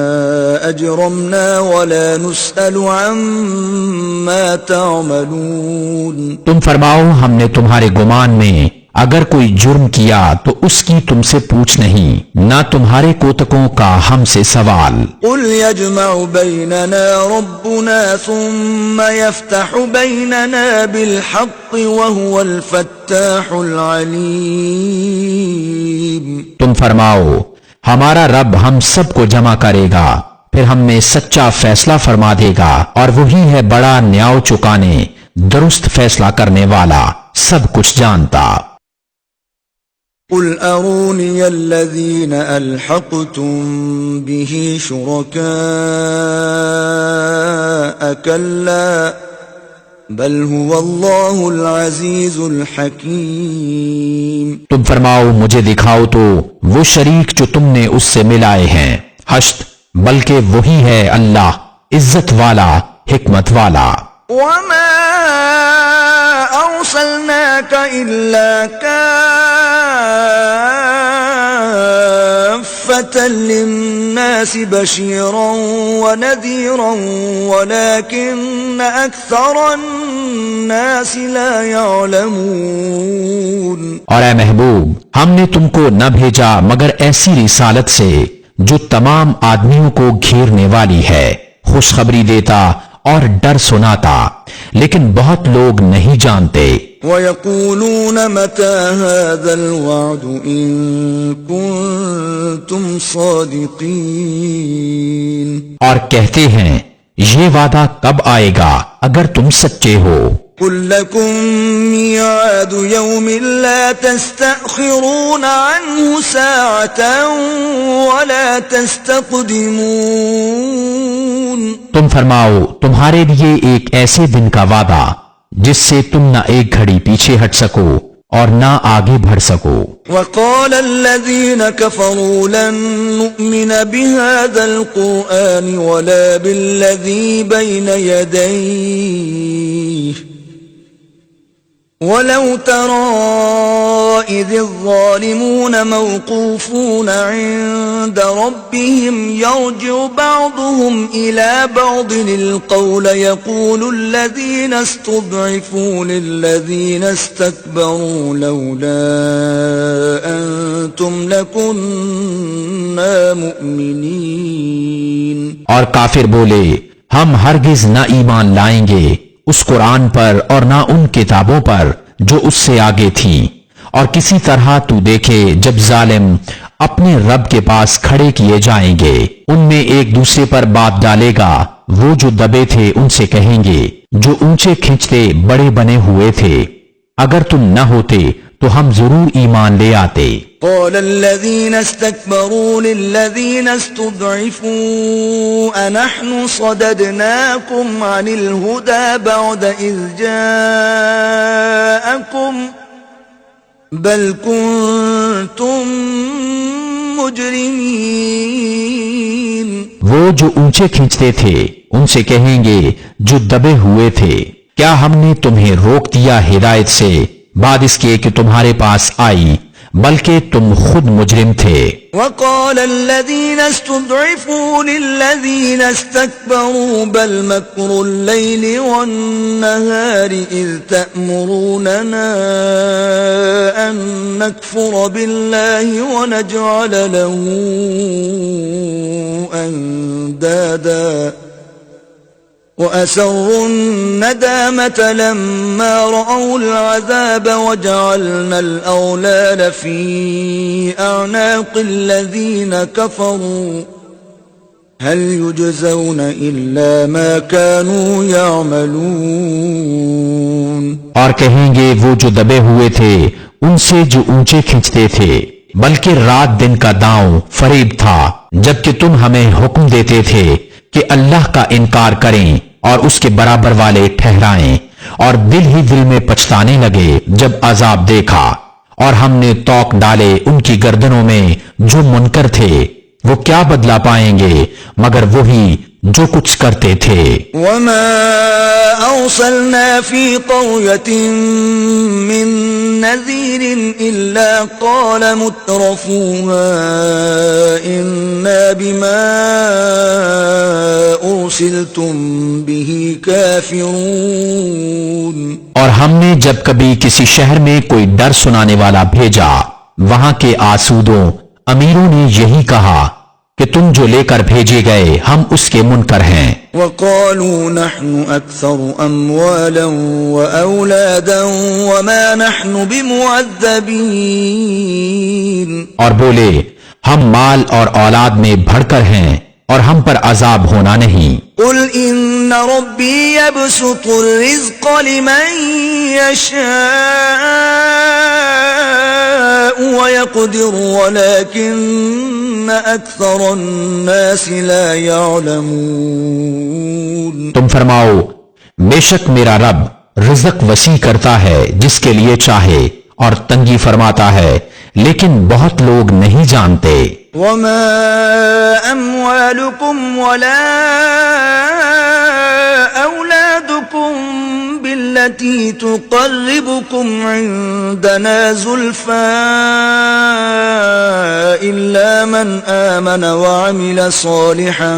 أجرمنا ولا نسأل عما تعملون۔ تم فرماؤ ہم نے تمہارے گمان میں اگر کوئی جرم کیا تو اس کی تم سے پوچھ نہیں، نہ تمہارے کوتکوں کا ہم سے سوال۔ قل يجمع بيننا ربنا ثم يفتح بيننا بالحق وهو الفتاح العليم۔ تم فرماؤ ہمارا رب ہم سب کو جمع کرے گا، پھر ہم میں سچا فیصلہ فرما دے گا، اور وہی ہے بڑا نیاؤ چکانے درست فیصلہ کرنے والا، سب کچھ جانتا۔ قل أروني الذين ألحقتم به شركاء كلا بل هو الله العزيز الحكيم۔ تم فرماؤ مجھے دکھاؤ تو وہ شریک جو تم نے اس سے ملائے ہیں، حشت بلکہ وہی ہے اللہ عزت والا حکمت والا۔ وما أرسلناك إلا كافة للناس بشيرا ونذيرا ولكن أكثر الناس لا يعلمون۔ اور اے محبوب ہم نے تم کو نہ بھیجا مگر ایسی رسالت سے جو تمام آدمیوں کو گھیرنے والی ہے، خوشخبری دیتا اور ڈر سناتا، لیکن بہت لوگ نہیں جانتے۔ وَيَقُولُونَ مَتَى هَذَا الْوَعْدُ إِن كُنتُمْ صَادِقِينَ۔ اور کہتے ہیں یہ وعدہ کب آئے گا اگر تم سچے ہو۔ قُل لَّكُم مِّيعَادُ يَوْمٍ لَّا تَسْتَأْخِرُونَ عَنْهُ سَاعَةً وَلَا تَسْتَقْدِمُونَ۔ تم فرماؤ تمہارے لیے ایک ایسے دن کا وعدہ جس سے تم نہ ایک گھڑی پیچھے ہٹ سکو اور نہ آگے بڑھ سکو۔ وقال الذين كفروا لن نؤمن بهذا القرآن ولا بالذي بين يديه ولو ترى إذ الظالمون موقوفون عند ربهم يرجع بعضهم إلى بعض القول يقول الذين استضعفوا للذين استكبروا لولا أنتم لكنا مؤمنين۔ اور کافر بولے ہم ہرگز نہ ایمان لائیں گے اس قرآن پر اور نہ ان کتابوں پر جو اس سے آگے تھیں، اور کسی طرح تو دیکھے جب ظالم اپنے رب کے پاس کھڑے کیے جائیں گے، ان میں ایک دوسرے پر بات ڈالے گا، وہ جو دبے تھے ان سے کہیں گے جو اونچے کھنچتے بڑے بنے ہوئے تھے اگر تم نہ ہوتے تو ہم ضرور ایمان لے آتے۔ قال الذين استكبروا للذين استضعفوا أنحن صددناكم عن الهدى بعد إذ جاءكم بل كنتم مجرمين۔ وہ جو اونچے کھینچتے تھے ان سے کہیں گے جو دبے ہوئے تھے، کیا ہم نے تمہیں روک دیا ہدایت سے بعد اس کے کہ تمہارے پاس آئی، بلکہ تم خود مجرم تھے۔ وقال الذين استضعفوا للذين استكبروا بل مكر الليل والنهار إذ تأمروننا أن نكفر بالله ونجعل له أندادا وأسروا الندامة لما رأوا العذاب وجعلنا الأغلال في أعناق الذين كفروا هل يجزون إلا ما كانوا يعملون۔ اور کہیں گے وہ جو دبے ہوئے تھے ان سے جو اونچے کھنچتے تھے، بلکہ رات دن کا داؤں فریب تھا، جبکہ تم ہمیں حکم دیتے تھے کہ اللہ کا انکار کریں اور اس کے برابر والے ٹھہرائیں، اور دل ہی دل میں پچھتانے لگے جب عذاب دیکھا، اور ہم نے توق ڈالے ان کی گردنوں میں جو منکر تھے، وہ کیا بدلہ پائیں گے مگر وہی جو کچھ کرتے تھے۔ وما أرسلنا في قرية من نذير إلا قال مترفوها إنا بما أرسلتم به كافرون۔ اور ہم نے جب کبھی کسی شہر میں کوئی ڈر سنانے والا بھیجا، وہاں کے آسودوں امیروں نے یہی کہا کہ تم جو لے کر بھیجے گئے ہم اس کے منکر ہیں۔ وقالوا نحن أكثر أموالا وأولادا وما نحن بمعذبين۔ اور بولے ہم مال اور اولاد میں بڑھ کر ہیں اور ہم پر عذاب ہونا نہیں۔ قل إن ربي يبسط الرزق لمن يشاء ويقدر ولكن أكثر الناس لا يعلمون۔ تم فرماؤ بے شک میرا رب رزق وسیع کرتا ہے جس کے لیے چاہے اور تنگی فرماتا ہے، لیکن بہت لوگ نہیں جانتے۔ وما أموالكم ولا أولادكم بالتي تقربكم عندنا زلفى إلا من آمن وعمل صالحا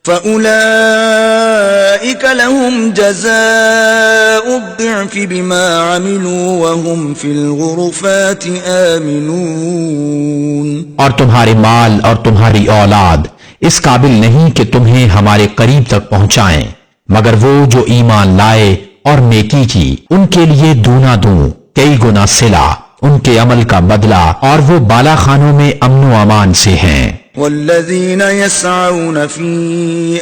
فأولئك لهم جزاء الضعف بما عملوا وهم في الغرفات آمنون۔ اور تمہارے مال اور تمہاری اولاد اس قابل نہیں کہ تمہیں ہمارے قریب تک پہنچائیں، مگر وہ جو ایمان لائے اور نیکی کی ان کے لیے دونا دوں کئی گنا صلہ ان کے عمل کا بدلہ، اور وہ بالا خانوں میں امن و امان سے ہیں۔ والذين يسعون في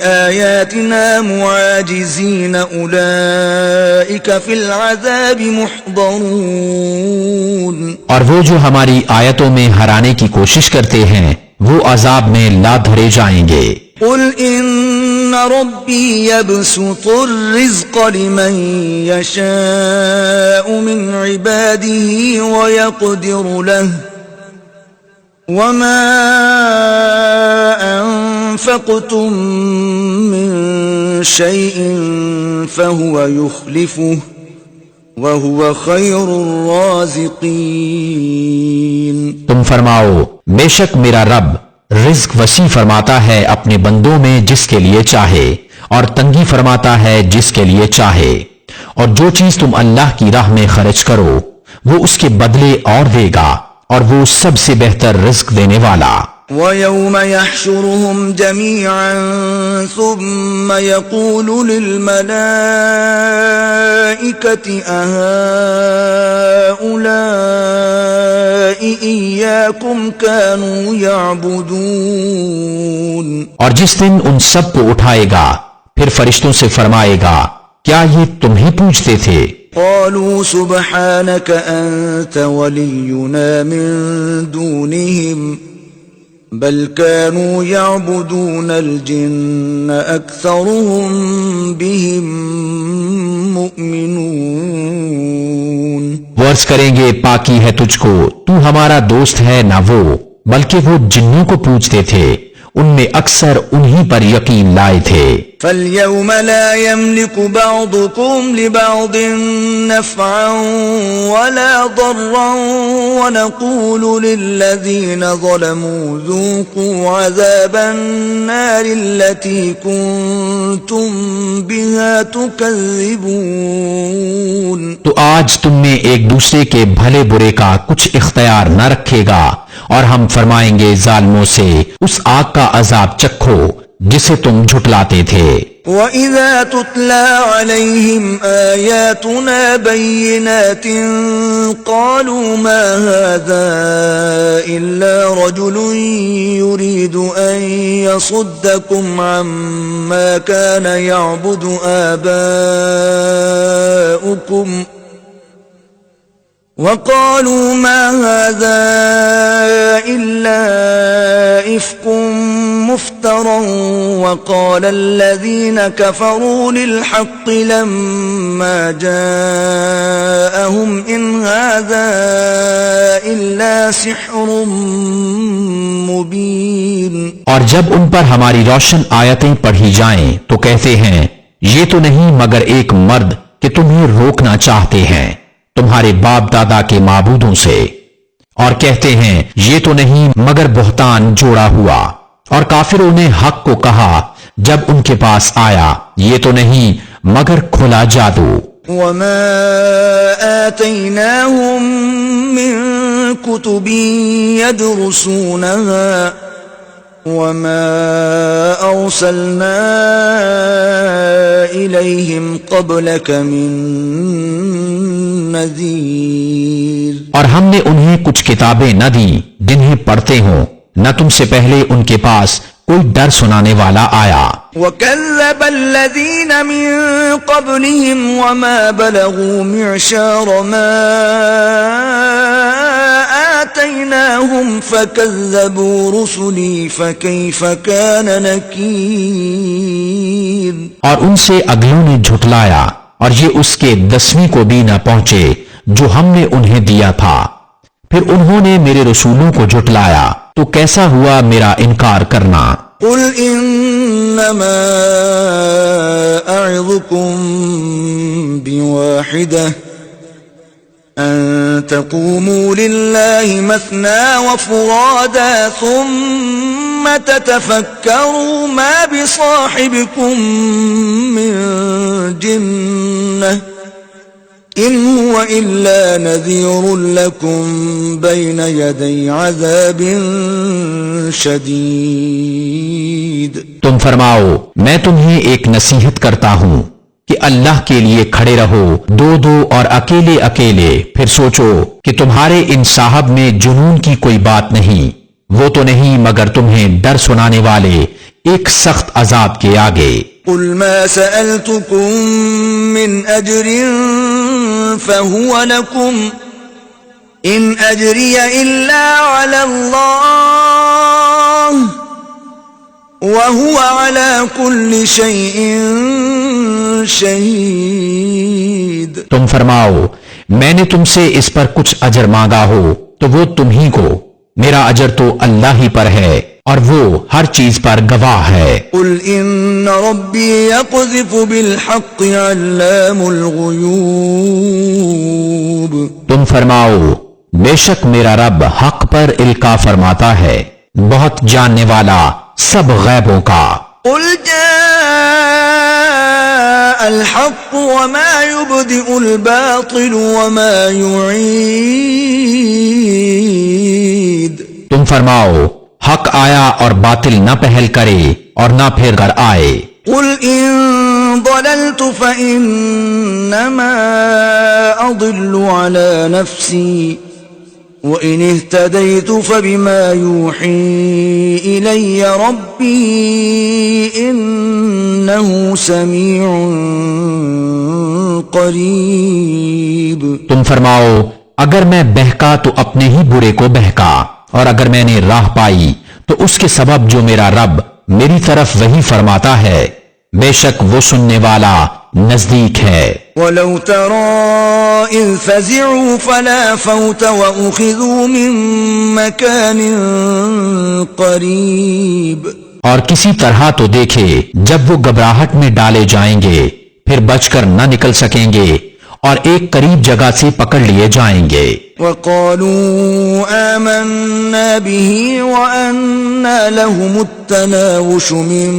آياتنا معاجزين أولئك في العذاب محضرون۔ اور وہ جو ہماری آیتوں میں ہرانے کی کوشش کرتے ہیں وہ عذاب میں لا دھرے جائیں گے۔ قل إن ربي يبسط الرزق لمن يشاء من عباده ويقدر له وما أنفقتم من شيء فهو يخلفه وهو خير الرازقين۔ تم فرماؤ بے شک میرا رب رزق وسیع فرماتا ہے اپنے بندوں میں جس کے لیے چاہے، اور تنگی فرماتا ہے جس کے لیے چاہے، اور جو چیز تم اللہ کی راہ میں خرچ کرو وہ اس کے بدلے اور دے گا، اور وہ سب سے بہتر رزق دینے والا۔ وَيَوْمَ يَحْشُرُهُمْ جَمِيعًا ثُمَّ يَقُولُ لِلْمَلَائِكَةِ أَهَؤُلَاءِ إِيَّاكُمْ كَانُوا يَعْبُدُونَ۔ اور جس دن ان سب کو اٹھائے گا پھر فرشتوں سے فرمائے گا کیا یہ تمہیں پوچھتے تھے؟ قالوا سبحانك أنت ولينا من دونهم بل كانوا يعبدون الجن أكثرهم بهم مؤمنون۔ وہ عرض کریں گے پاکی ہے تجھ کو، تو ہمارا دوست ہے نہ وہ، بلکہ وہ جنوں کو پوجتے تھے، ان میں اکثر انہی پر یقین لائے تھے۔ فَالْيَوْمَ لَا يَمْلِكُ بَعْضُكُمْ لِبَعْضٍ نَفْعًا وَلَا ضَرًّا وَنَقُولُ لِلَّذِينَ ظَلَمُوا ذُوقُوا عَذَابَ النَّارِ الَّتِي كُنتُمْ بِهَا تُكَذِّبُونَ۔ تو آج تم میں ایک دوسرے کے بھلے برے کا کچھ اختیار نہ رکھے گا، اور ہم فرمائیں گے ظالموں سے اس آگ کا عذاب چکھو جسے تم جھٹلاتے تھے۔ وَإِذَا تُتْلَى عَلَيْهِمْ آيَاتُنَا بَيِّنَاتٍ قَالُوا مَا هَذَا إِلَّا رَجُلٌ يُرِيدُ أَن يَصُدَّكُمْ عَمَّا كَانَ يَعْبُدُ آبَاؤُكُمْ وَقَالُوا مَا هَذَا إِلَّا إِفْكٌ مُفْتَرًى وَقَالَ الَّذِينَ كَفَرُوا لِلْحَقِّ لَمَّا جَاءَهُمْ إِنْ هَذَا إِلَّا سِحْرٌ مُبِينٌ۔ اور جب ان پر ہماری روشن آیتیں پڑھی جائیں تو کہتے ہیں یہ تو نہیں مگر ایک مرد کہ تمہیں روکنا چاہتے ہیں تمہارے باپ دادا کے معبودوں سے، اور کہتے ہیں یہ تو نہیں مگر بہتان جوڑا ہوا۔ اور کافروں نے حق کو کہا جب ان کے پاس آیا یہ تو نہیں مگر کھلا جادو۔ وَمَا آتَيْنَاهُم مِّن كُتُبٍ يَدْرُسُونَهَا وَمَا أَرْسَلْنَا إِلَيْهِمْ قَبْلَكَ مِن نَذِيرٍ۔ اور ہم نے انہیں کچھ کتابیں نہ دیں جنہیں پڑھتے ہوں، نہ تم سے پہلے ان کے پاس کوئی ڈر سنانے والا آیا۔ وَكَذَّبَ الَّذِينَ مِن قَبْلِهِمْ وَمَا بَلَغُوا مِعْشَارَ مَا آتَيْنَاهُمْ فَكَذَّبُوا رُسُلِي فَكَيْفَ كَانَ نَكِيرٌ۔ اور ان سے اگلوں نے جھٹلایا اور یہ اس کے 10ویں کو بھی نہ پہنچے جو ہم نے انہیں دیا تھا، پھر انہوں نے میرے رسولوں کو جھٹلایا تو کیسا ہوا میرا انکار کرنا۔ قُلْ إِنَّمَا أَعِظُكُمْ بِوَاحِدَةٍ أَن تَقُومُوا لِلَّهِ مَثْنَى وَفُرَادَى ثُمَّ تَتَفَكَّرُوا مَا بِصَاحِبِكُم مِّن جِنَّةٍ إِنْ هُوَ إِلَّا نَذِيرٌ لَكُمْ بَيْنَ يَدَيْ عَذَابٍ شَدِيدٍ۔ تم فرماؤ میں تمہیں ایک نصیحت کرتا ہوں کہ اللہ کے لیے کھڑے رہو دو دو اور اکیلے اکیلے، پھر سوچو کہ تمہارے ان صاحب میں جنون کی کوئی بات نہیں، وہ تو نہیں مگر تمہیں ڈر سنانے والے ایک سخت عذاب کے آگے۔ قُلْ مَا سَأَلْتُكُم مِّنْ أَجْرٍ فَهُوَ لَكُمْ إِنْ أَجْرِيَ إِلَّا عَلَى اللَّهِ وَهُوَ عَلَى كُلِّ شَيْءٍ شَهِيدٌ۔ تم فرماؤ میں نے تم سے اس پر کچھ اجر مانگا ہو تو وہ تم ہی کو، میرا اجر تو اللہ ہی پر ہے اور وہ ہر چیز پر گواہ ہے۔ قُلْ إِنَّ رَبِّي يَقْذِفُ بِالْحَقِّ عَلَّامُ الْغُيُوبِ۔ تم فرماؤ بے شک میرا رب حق پر القا فرماتا ہے، بہت جاننے والا سب غیبوں کا۔ قُلْ جَاءَ الْحَقُّ وَمَا يُبْدِئُ الْبَاطِلُ وَمَا يُعِيدُ۔ تم فرماؤ حق آیا اور باطل نہ پہل کرے اور نہ پھر کر آئے۔ قُلْ إِن ضَلَلْتُ فَإِنَّمَا أَضِلُّ عَلَى نَفْسِي وَإِنِ اهْتَدَيْتُ فَبِمَا يُوحِي إِلَيَّ رَبِّي إِنَّهُ سَمِيعٌ قَرِيبٌ۔ تم فرماؤ اگر میں بہکا تو اپنے ہی برے کو بہکا، اور اگر میں نے راہ پائی تو اس کے سبب جو میرا رب میری طرف وہی فرماتا ہے، بے شک وہ سننے والا نزدیک ہے۔ وَلَوْ تَرَىٰ إِذْ فَزِعُوا فَلَا فَوْتَ وَأُخِذُوا مِن مَّكَانٍ قَرِيبٍ۔ اور کسی طرح تو دیکھے جب وہ گھبراہٹ میں ڈالے جائیں گے پھر بچ کر نہ نکل سکیں گے اور ایک قریب جگہ سے پکڑ لیے جائیں گے۔ وقالوا آمنا به وأنا لهم التناوش من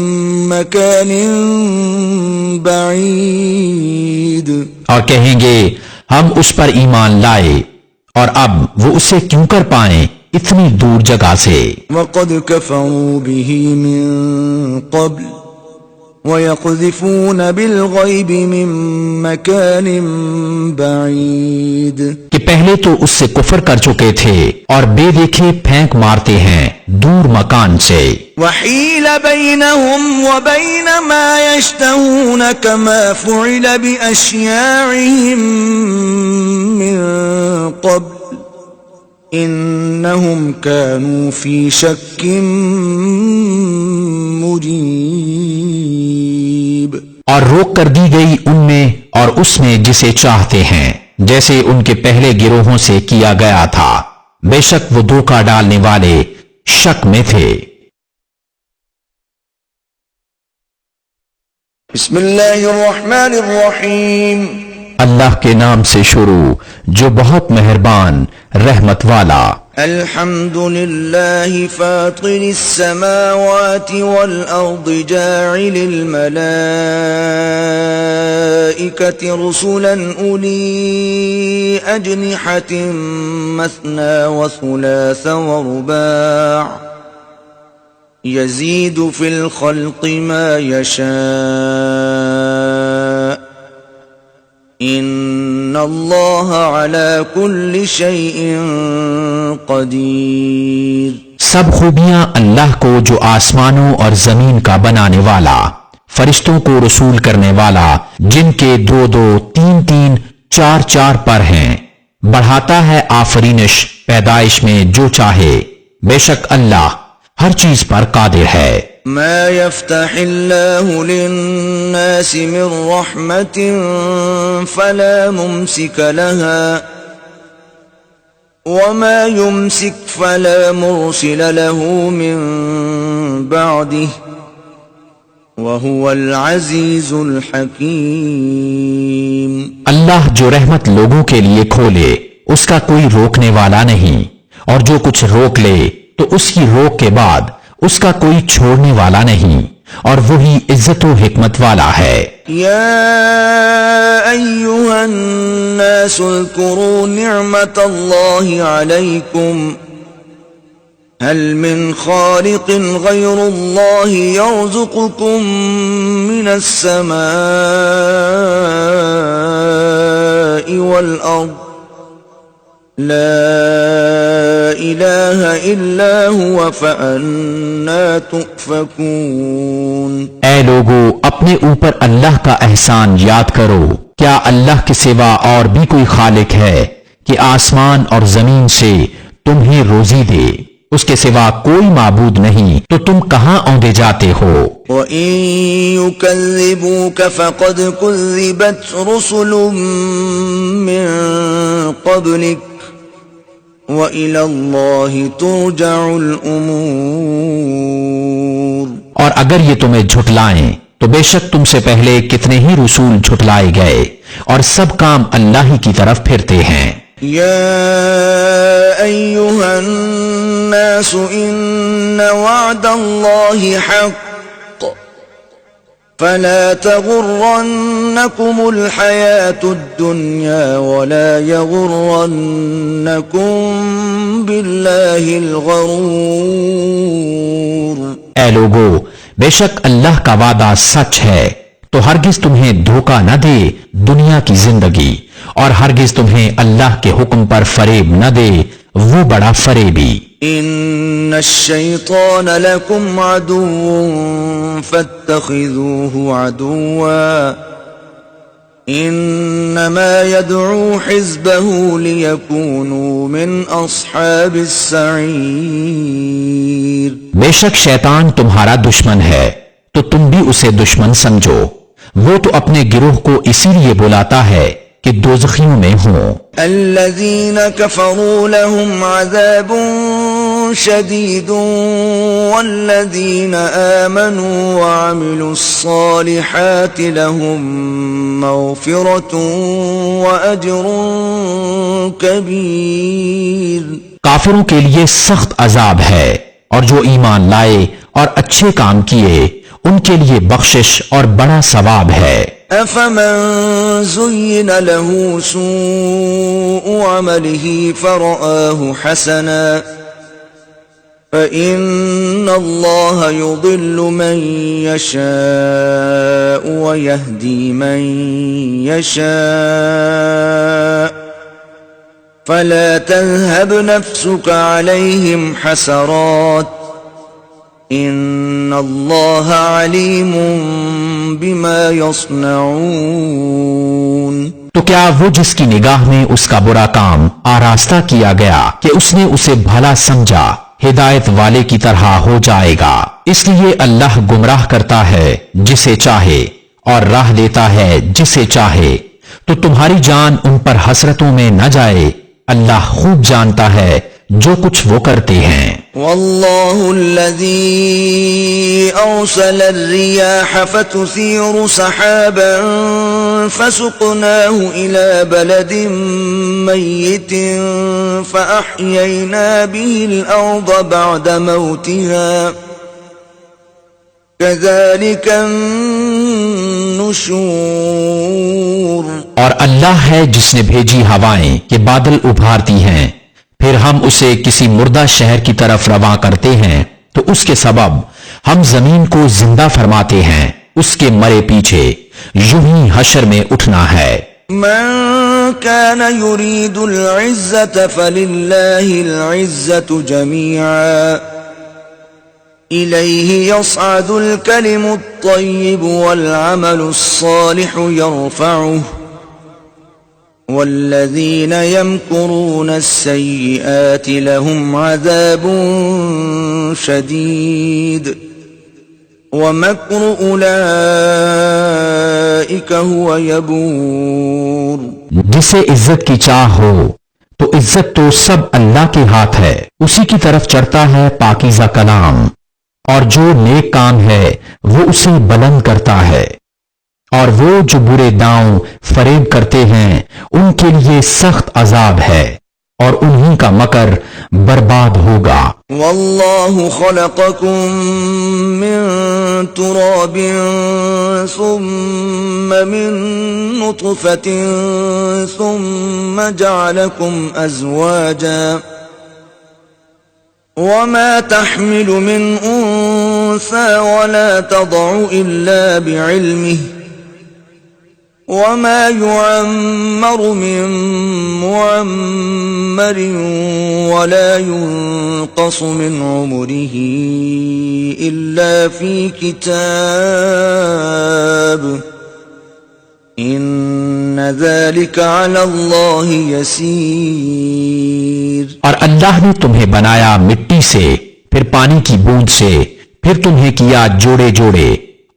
مكان بعيد، اور کہیں گے ہم اس پر ایمان لائے اور اب وہ اسے کیوں کر پائیں اتنی دور جگہ سے۔ وقد كفروا به من قبل وَيَقْذِفُونَ بِالْغَيْبِ مِن مَّكَانٍ بَعِيدٍ، کہ پہلے تو اس سے کفر کر چکے تھے اور بے دیکھے پھینک مارتے ہیں دور مکان سے۔ وَحِيلَ بَيْنَهُمْ وَبَيْنَ مَا يَشْتَهُونَ كَمَا فُعِلَ بِأَشْيَاعِهِم مِّن قَبْلُ إِنَّهُمْ كَانُوا فِي شَكٍّ مُّرِيبٍ، اور روک کر دی گئی ان میں اور اس میں جسے چاہتے ہیں جیسے ان کے پہلے گروہوں سے کیا گیا تھا، بے شک وہ دھوکہ ڈالنے والے شک میں تھے۔ بسم اللہ الرحمن الرحیم، اللہ کے نام سے شروع جو بہت مہربان رحمت والا۔ الحمد للہ فاطر السماوات والارض جاعل الملائکة رسلا اولی اجنحة مثنى وثلاث ورباع يزيد في الخلق ما يشاء ان اللہ علی کل شیء قدیر۔ سب خوبیاں اللہ کو جو آسمانوں اور زمین کا بنانے والا، فرشتوں کو رسول کرنے والا، جن کے دو دو تین تین چار چار پر ہیں، بڑھاتا ہے آفرینش پیدائش میں جو چاہے، بے شک اللہ ہر چیز پر قادر ہے۔ ما يفتح اللہ للناس من رحمت فلا ممسک لها وما يمسك فلا مرسل له من بعده وهو العزیز الحکیم۔ اللہ جو رحمت لوگوں کے لیے کھولے اس کا کوئی روکنے والا نہیں، اور جو کچھ روک لے تو اس کی روک کے بعد اس کا کوئی چھوڑنے والا نہیں، اور وہی عزت و حکمت والا ہے۔ یا ایہا الناس اذکروا نعمت اللہ علیکم هل من خالق غیر اللہ یرزقکم من السماء والارض لا الہ الا هو فأنا تؤفکون۔ اے لوگو اپنے اوپر اللہ کا احسان یاد کرو، کیا اللہ کے سوا اور بھی کوئی خالق ہے کہ آسمان اور زمین سے تمہیں روزی دے؟ اس کے سوا کوئی معبود نہیں، تو تم کہاں اوندے جاتے ہو؟ وَإِن يُكَذِّبُوكَ فَقَدْ كُذِّبَتْ رُسُلٌ مِّن قَبْلِكَ وَإِلَى اللَّهِ تُرْجَعُ الْأُمُورُ۔ اور اگر یہ تمہیں جھٹلائیں تو بے شک تم سے پہلے کتنے ہی رسول جھٹلائے گئے، اور سب کام اللہ ہی کی طرف پھرتے ہیں۔ یا ایہا الناس ان وعد اللہ حق فلا تغرنکم الحیاة الدنیا ولا یغرنکم باللہ الغرور۔ اے لوگو بے شک اللہ کا وعدہ سچ ہے، تو ہرگز تمہیں دھوکہ نہ دے دنیا کی زندگی، اور ہرگز تمہیں اللہ کے حکم پر فریب نہ دے وہ بڑا فریبی۔ ان الشیطان لکم عدو فاتخذوه عدوا انما يدعو حزبه ليكونوا من اصحاب السعیر۔ بے شک شیطان تمہارا دشمن ہے تو تم بھی اسے دشمن سمجھو، وہ تو اپنے گروہ کو اسی لیے بلاتا ہے کہ دوزخیوں میں ہوں۔ الذین کفروا لهم عذاب شدید والذين آمنوا وعملوا الصالحات لهم مغفرة وأجر كبير. کافروں کے لیے سخت عذاب ہے، اور جو ایمان لائے اور اچھے کام کیے ان کے لیے بخشش اور بڑا ثواب ہے. أفمن زين له سوء عمله فرآه حسنا فإن الله يضل من يشاء ويهدي من يشاء فلا تذهب نفسك عليهم حسرات ان اللہ علیم بما یصنعون. تو کیا وہ جس کی نگاہ میں اس کا برا کام آراستہ کیا گیا کہ اس نے اسے بھلا سمجھا ہدایت والے کی طرح ہو جائے گا؟ اس لیے اللہ گمراہ کرتا ہے جسے چاہے اور راہ دیتا ہے جسے چاہے. تو تمہاری جان ان پر حسرتوں میں نہ جائے، اللہ خوب جانتا ہے جو کچھ وہ کرتے ہیں. واللہ الذی ارسل الریاح فتثیر سحابا فسقناه الى بلد میت فاحیینا به الارض بعد موتها كذلك النشور. اور اللہ ہے جس نے بھیجی ہوائیں کہ بادل ابھارتی ہیں، پھر ہم اسے کسی مردہ شہر کی طرف رواں کرتے ہیں تو اس کے سبب ہم زمین کو زندہ فرماتے ہیں، اس کے مرے پیچھے یوں ہی حشر میں اٹھنا ہے. من كان يريد العزة فلله العزة جميعا إليه يصعد الكلم الطيب والعمل الصالح يرفعه والذين يمكرون السيئات لهم عذاب شديد ومكر أولئك هو يبور. جسے عزت کی چاہ ہو تو عزت تو سب اللہ کے ہاتھ ہے، اسی کی طرف چڑھتا ہے پاکیزہ کلام، اور جو نیک کام ہے وہ اسے بلند کرتا ہے، اور وہ جو برے داؤں فریب کرتے ہیں ان کے لیے سخت عذاب ہے اور انہی کا مکر برباد ہوگا. واللہ خلقکم من تراب ثم من نطفة ثم جعلکم ازواجا وما تحمل من انثى ولا تضع الا بعلمه وما يعمر من معمر ولا ينقص من عمره إلا في كتاب إن ذلك على الله يسير. اور اللہ نے تمہیں بنایا مٹی سے، پھر پانی کی بوند سے، پھر تمہیں کیا جوڑے جوڑے،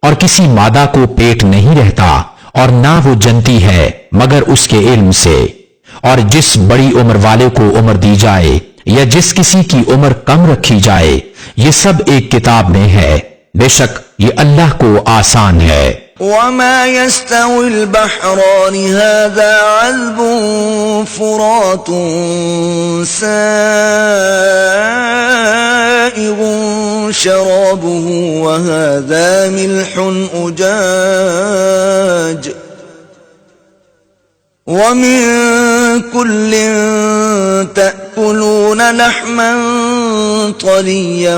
اور کسی مادہ کو پیٹ نہیں رہتا اور نہ وہ جنتی ہے مگر اس کے علم سے. اور جس بڑی عمر والے کو عمر دی جائے یا جس کسی کی عمر کم رکھی جائے یہ سب ایک کتاب میں ہے، بے شک یہ اللہ کو آسان ہے. وما يستوي البحران هذا عذب فرات سائغ شرابه وهذا ملح أجاج ومن كل تأكلون لحما طريا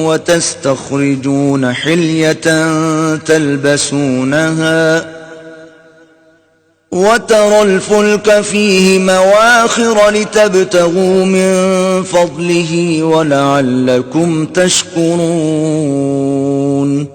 وتستخرجون حلية تلبسونها وترى الفلك فيه مواخر لتبتغوا من فضله ولعلكم تشكرون.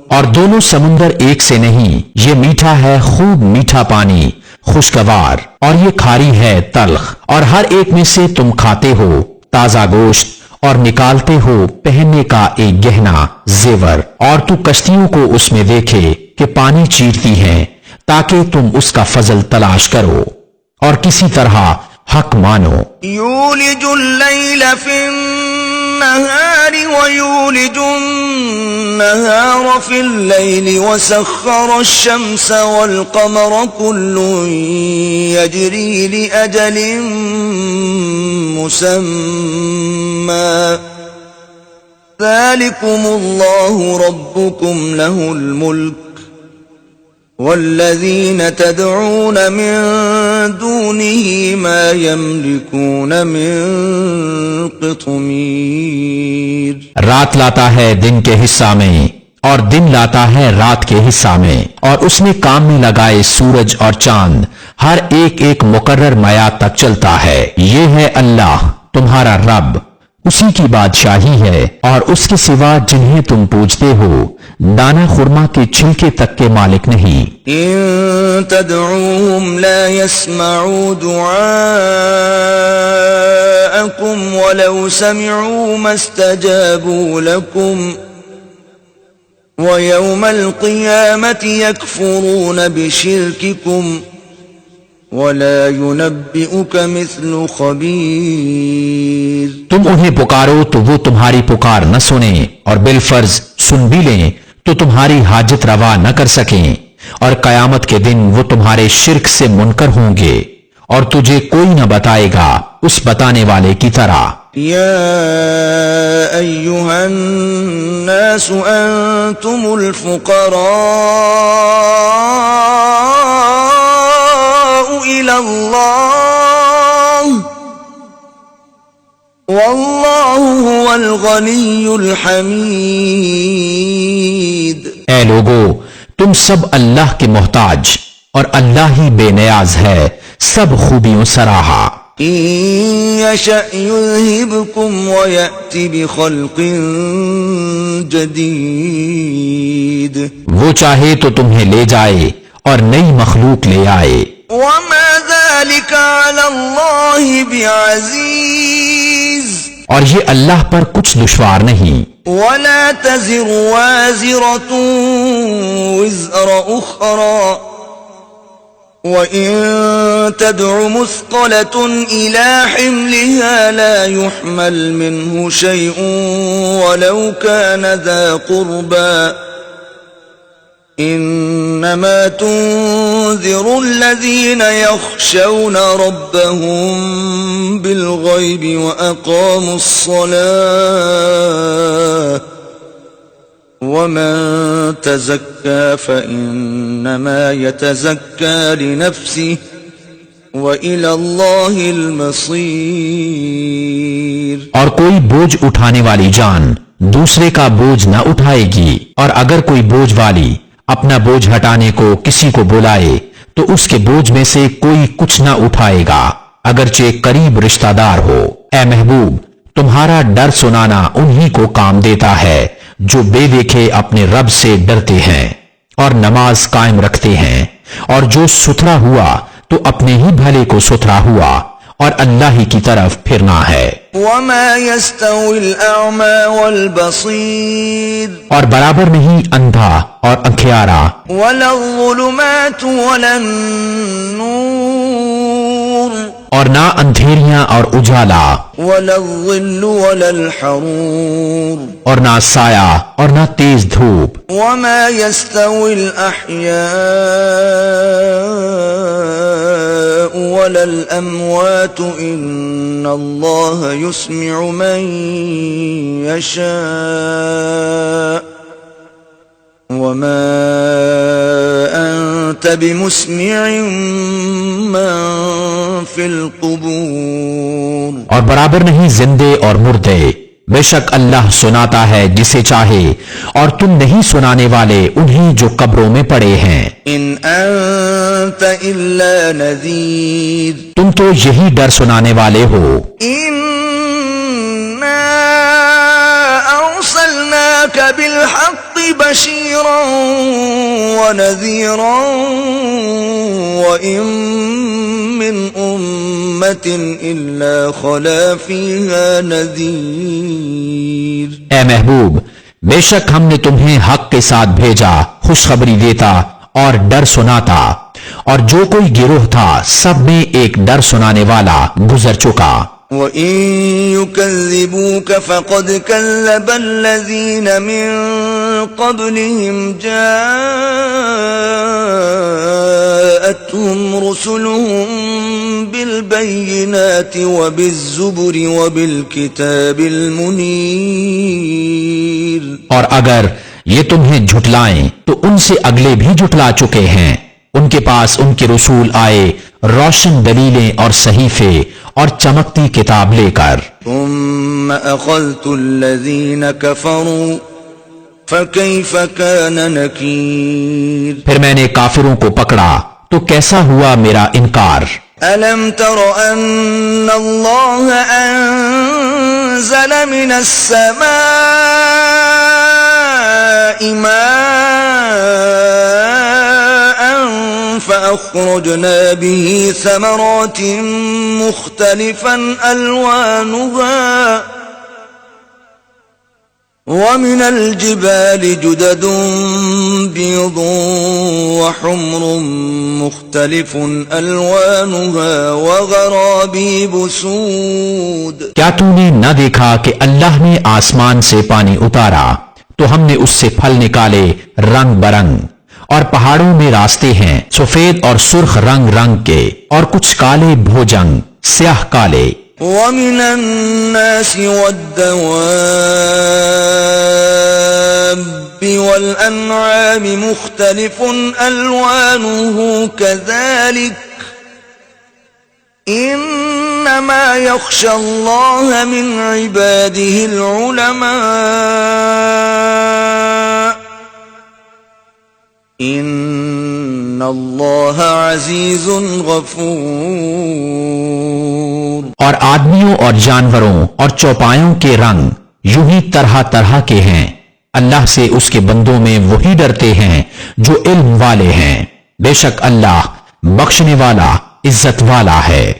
اور دونوں سمندر ایک سے نہیں، یہ میٹھا ہے خوب میٹھا پانی خوشگوار، اور یہ کھاری ہے تلخ، اور ہر ایک میں سے تم کھاتے ہو تازہ گوشت اور نکالتے ہو پہننے کا ایک گہنا زیور، اور تو کشتیوں کو اس میں دیکھے کہ پانی چیرتی ہیں تاکہ تم اس کا فضل تلاش کرو اور کسی طرح حق مانو. یولج اللیل فی النهار ويولج النهار في الليل وسخر الشمس والقمر كل يجري لأجل مسمى ذلكم الله ربكم له الملك والذين تدعون من دونه ما يملكون من قطمير. رات لاتا ہے دن کے حصہ میں اور دن لاتا ہے رات کے حصہ میں، اور اس نے کام میں لگائے سورج اور چاند، ہر ایک ایک مقرر میعاد تک چلتا ہے. یہ ہے اللہ تمہارا رب، اسی کی بادشاہی ہے، اور اس کے سوا جنہیں تم پوجتے ہو دانا خرما کے چھلکے تک کے مالک نہیں. ان تدعوهم لا يسمعوا دعاءكم ولو سمعوا ما استجابوا لكم ويوم القيامة يكفرون بشرككم ولا ينبئك مثل خبير. تم انہیں پکارو تو وہ تمہاری پکار نہ سنیں، اور بالفرض سن بھی لیں تو تمہاری حاجت روا نہ کر سکیں، اور قیامت کے دن وہ تمہارے شرک سے منکر ہوں گے اور تجھے کوئی نہ بتائے گا اس بتانے والے کی طرح. يا أيها الناس أنتم الفقراء إلى الله والله هو الغني الحميد. اے لوگو، تم سب اللہ کے محتاج اور اللہ ہی بے نیاز ہے، سب خوبیوں سراہا. إن يشأ يذهبكم ويأتي بخلق جديد. وہ چاہے تو تمہیں لے جائے اور نئی مخلوق لے آئے. وما ذلك على الله بعزيز. اور یہ اللہ پر کچھ دشوار نہیں. ولا تزر وازرة وزر أخرى وإن تدع مثقلة إلى حملها لا يحمل منه شيء ولو كان ذا قربى إنما تنذر الذين يخشون ربهم بالغيب وأقاموا الصلاة ومن تزكى فإنما يتزكى لنفسه وإلى الله المصير. اور کوئی بوجھ اٹھانے والی جان دوسرے کا بوجھ نہ اٹھائے گی، اور اگر کوئی بوجھ والی اپنا بوجھ ہٹانے کو کسی کو بلائے تو اس کے بوجھ میں سے کوئی کچھ نہ اٹھائے گا اگرچہ قریب رشتہ دار ہو. اے محبوب، تمہارا ڈر سنانا انہی کو کام دیتا ہے جو بے دیکھے اپنے رب سے ڈرتے ہیں اور نماز قائم رکھتے ہیں، اور جو ستھرا ہوا تو اپنے ہی بھلے کو ستھرا ہوا اور اللہ ہی کی طرف پھرنا ہے. وما يستوي الأعمى والبصير. اور برابر نہیں اندھا اور انکھیارا، ولا الظلمات ولا النور. اور نہ اندھیریاں اور اجالا، ولا الظل ولا الحرور. اور نہ سایہ اور نہ تیز دھوپ. وما يستوي الأحياء ولا الأموات إن الله يسمع من يشاء وما أنت بمسمع من في القبور. اور برابر نہیں زندے اور مردے، بے شک اللہ سناتا ہے جسے چاہے، اور تم نہیں سنانے والے انہیں جو قبروں میں پڑے ہیں. إن أنت إلا نذير. تم تو یہی ڈر سنانے والے ہو. إنا أرسلناك بالحق بشيرا ونذيرا وإن من أمة إلا خلا فيها نذير. اے محبوب، بے شک ہم نے تمہیں حق کے ساتھ بھیجا، خوشخبری دیتا اور ڈر سناتا، اور جو کوئی گروہ تھا سب میں ایک ڈر سنانے والا گزر چکا. وَإِن يُكَذِّبُوكَ فَقَدْ كَذَّبَ الَّذِينَ مِن قَبْلِهِمْ جَاءَتْهُمْ رُسُلُهُم بِالْبَيِّنَاتِ وَبِالزُّبُرِ وَبِالْكِتَابِ الْمُنِيرِ۔ اور اگر یہ تمہیں جھٹلائیں تو ان سے اگلے بھی جھٹلا چکے ہیں، ان کے پاس ان کے رسول آئے روشن دلیلیں اور صحیفے اور چمکتی کتاب لے کر۔ ثم أخذت الذين كفروا فكيف كان نكير۔ پھر میں نے کافروں کو پکڑا تو کیسا ہوا میرا انکار۔ ألم تر أن الله أنزل من السماء ماء فأخرجنا به ثمرات مختلفا ألوانها ومن الجبال جدد بيض وحمر مختلف ألوانها وغرابيب سود۔ کیا تو نے نہ دیکھا کہ اللہ نے آسمان سے پانی اتارا تو ہم نے اس سے پھل نکالے رنگ برنگ، اور پہاڑوں میں راستے ہیں سفید اور سرخ رنگ رنگ کے، اور کچھ کالے بھوجنگ سیاہ کالے۔ وَمِنَ النَّاسِ وَالدَّوَابِّ وَالْأَنْعَامِ مُخْتَلِفٌ أَلْوَانُهُ كَذَلِكَ إِنَّمَا يَخْشَى اللَّهَ مِنْ عِبَادِهِ الْعُلَمَاءُ إِنَّ اللَّهَ عَزِيزٌ غَفُورٌ۔ اور آدمیوں اور جانوروں اور چوپایوں کے رنگ یوں ہی طرح طرح کے ہیں، اللہ سے اس کے بندوں میں وہی ڈرتے ہیں جو علم والے ہیں، بے شک اللہ بخشنے والا عزت والا ہے۔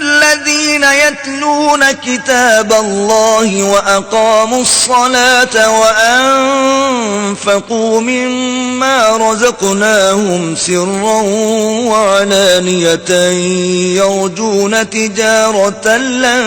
الذين يتلون كتاب الله وأقاموا الصلاة وأنفقوا مما رزقناهم سرا وعلانية يرجون تجارة لن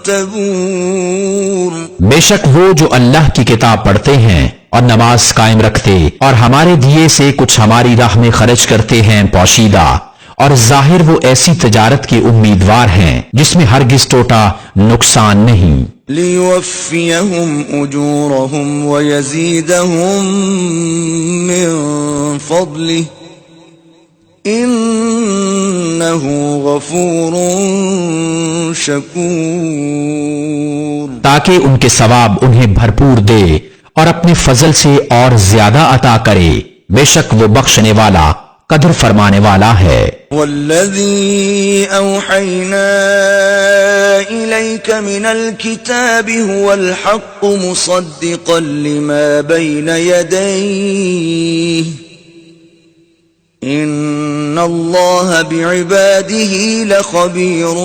تبور۔ بے شک وہ جو اللہ کی کتاب پڑھتے ہیں اور نماز قائم رکھتے اور ہمارے دیے سے کچھ ہماری راہ میں خرچ کرتے ہیں پوشیدہ، اور ظاہر وہ ایسی تجارت کے امیدوار ہیں جس میں ہرگز ٹوٹا نقصان نہیں۔ لِيُوَفِّيَهُمْ أُجُورَهُمْ وَيَزِيدَهُمْ مِنْ فَضْلِهِ إِنَّهُ غَفُورٌ شَكُورٌ۔ تاکہ ان کے ثواب انہیں بھرپور دے اور اپنے فضل سے اور زیادہ عطا کرے، بے شک وہ بخشنے والا قدر فرمانے والا ہے۔ والذی اوحینا الیک من الكتاب هو الحق مصدقا لما بین یدیہ ان اللہ بعباده لخبیر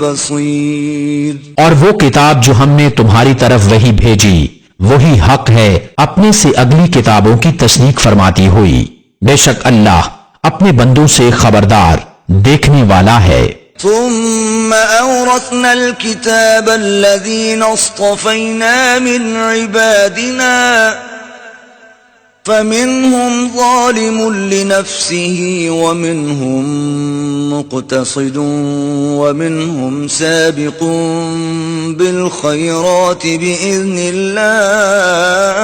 بصیر۔ اور وہ کتاب جو ہم نے تمہاری طرف وہی بھیجی وہی حق ہے، اپنے سے اگلی کتابوں کی تصدیق فرماتی ہوئی، بے شک اللہ اپنے بندوں سے خبردار دیکھنے والا ہے۔ ثم أورثنا الكتاب الذين اصطفينا من عبادنا فمنهم ظالم لنفسه ومنهم مقتصد ومنهم سابق بالخيرات بإذن الله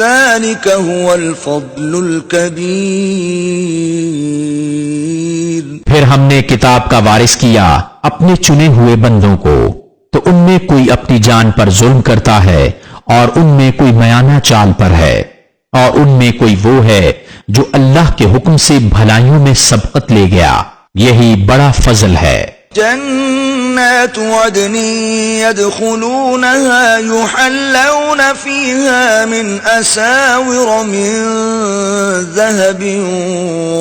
ذلك هو الفضل الكبير۔ پھر ہم نے کتاب کا وارث کیا اپنے چنے ہوئے بندوں کو، تو ان میں کوئی اپنی جان پر ظلم کرتا ہے اور ان میں کوئی میانہ چال پر ہے، اور ان میں کوئی وہ ہے جو اللہ کے حکم سے بھلائیوں میں سبقت لے گیا، یہی بڑا فضل ہے۔ جنات عدن يدخلونها يحلون فيها من أساور من ذهب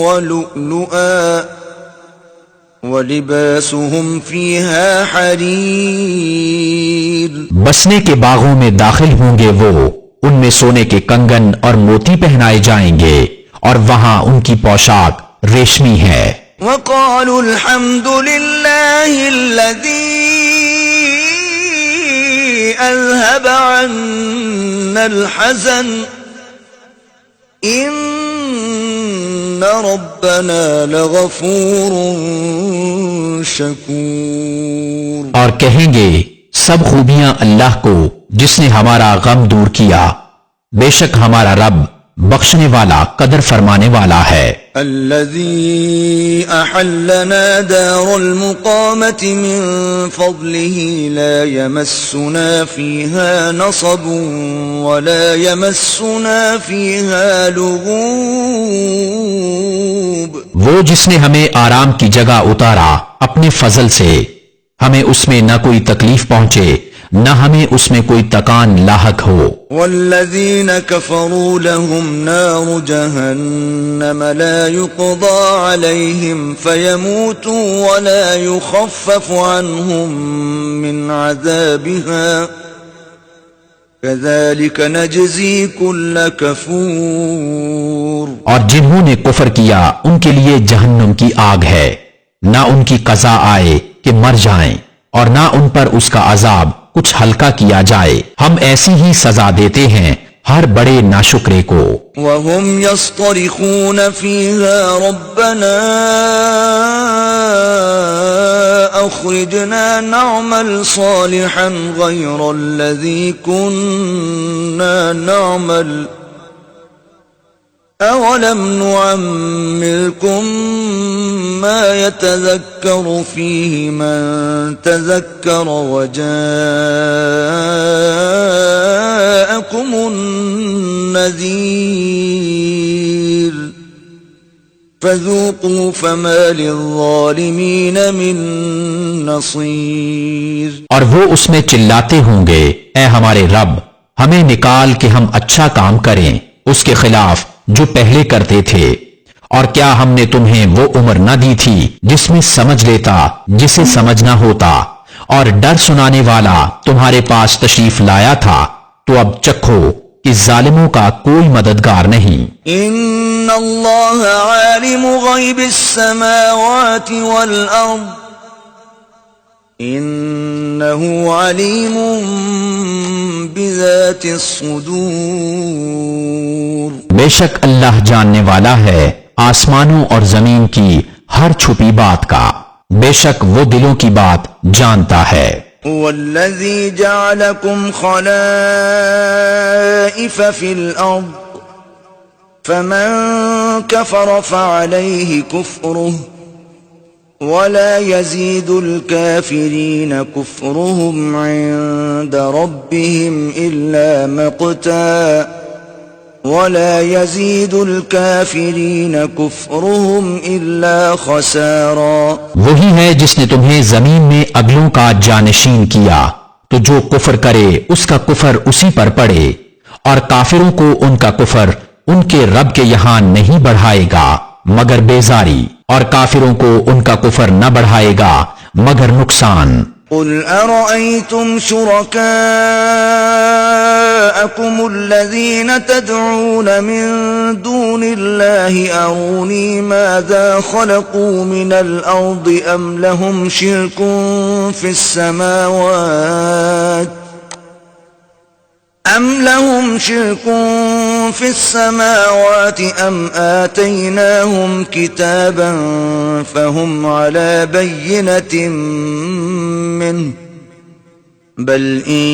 ولؤلؤا ولباسهم فيها حرير۔ بسنے کے باغوں میں داخل ہوں گے وہ، ان میں سونے کے کنگن اور موتی پہنائے جائیں گے، اور وہاں ان کی پوشاک ریشمی ہے۔ وقالوا الحمد لله الذي أذهب عنا الحزن إن ربنا لغفور شكور۔ اور کہیں گے سب خوبیاں اللہ کو جس نے ہمارا غم دور کیا، بے شک ہمارا رب بخشنے والا قدر فرمانے والا ہے۔ الذي أحلنا دار المقامة من فضله لا يمسنا فيها نصب ولا يمسنا فيها لغوب۔ وہ جس نے ہمیں آرام کی جگہ اتارا اپنے فضل سے، ہمیں اس میں نہ کوئی تکلیف پہنچے نہ ہمیں اس میں کوئی تکان لاحق ہو۔ والذین کفروا لهم نار جہنم لا يقضى علیہم فیموتوا ولا يخفف عنهم من عذابها كذلك نجزی کل کفور۔ اور جنہوں نے کفر کیا ان کے لیے جہنم کی آگ ہے، نہ ان کی قضا آئے کہ مر جائیں اور نہ ان پر اس کا عذاب کچھ ہلکا کیا جائے، ہم ایسی ہی سزا دیتے ہیں ہر بڑے ناشکرے کو۔ وهم يصطرخون فيها ربنا اخرجنا نعمل صالحا غير الذي كنا نعمل اولم نعمركم ما يتذكر فيه من تذكر وجاءكم النذير فذوقوا فما للظالمين من نصير۔ اور وہ اس میں چلاتے ہوں گے اے ہمارے رب ہمیں نکال کہ ہم اچھا کام کریں اس کے خلاف جو پہلے کرتے تھے، اور کیا ہم نے تمہیں وہ عمر نہ دی تھی جس میں سمجھ لیتا جسے سمجھنا ہوتا، اور ڈر سنانے والا تمہارے پاس تشریف لایا تھا، تو اب چکھو کہ ظالموں کا کوئی مددگار نہیں۔ ان اللہ عالم غیب السماوات والارض انه علیم بذات الصدور۔ بے شک اللہ جاننے والا ہے آسمانوں اور زمین کی ہر چھپی بات کا، بے شک وہ دلوں کی بات جانتا ہے۔ هو الذي جعلكم خلائف في الأرض فمن كفر فعليه كفره ولا يزيد الكافرين كفرهم عند ربهم إلا مقتا ولا يزيد الكافرين كفرهم إلا خسارا۔ وہی ہے جس نے تمہیں زمین میں اگلوں کا جانشین کیا، تو جو کفر کرے اس کا کفر اسی پر پڑے، اور کافروں کو ان کا کفر ان کے رب کے یہاں نہیں بڑھائے گا مگر بیزاری، اور کافروں کو ان کا کفر نہ بڑھائے گا مگر نقصان۔ قل أرأيتم شركاءكم الذين تدعون من دون الله أروني ماذا خلقوا من الأرض أم لهم شرك في السماوات أم آتيناهم كتابا فهم على بينة منه بل إن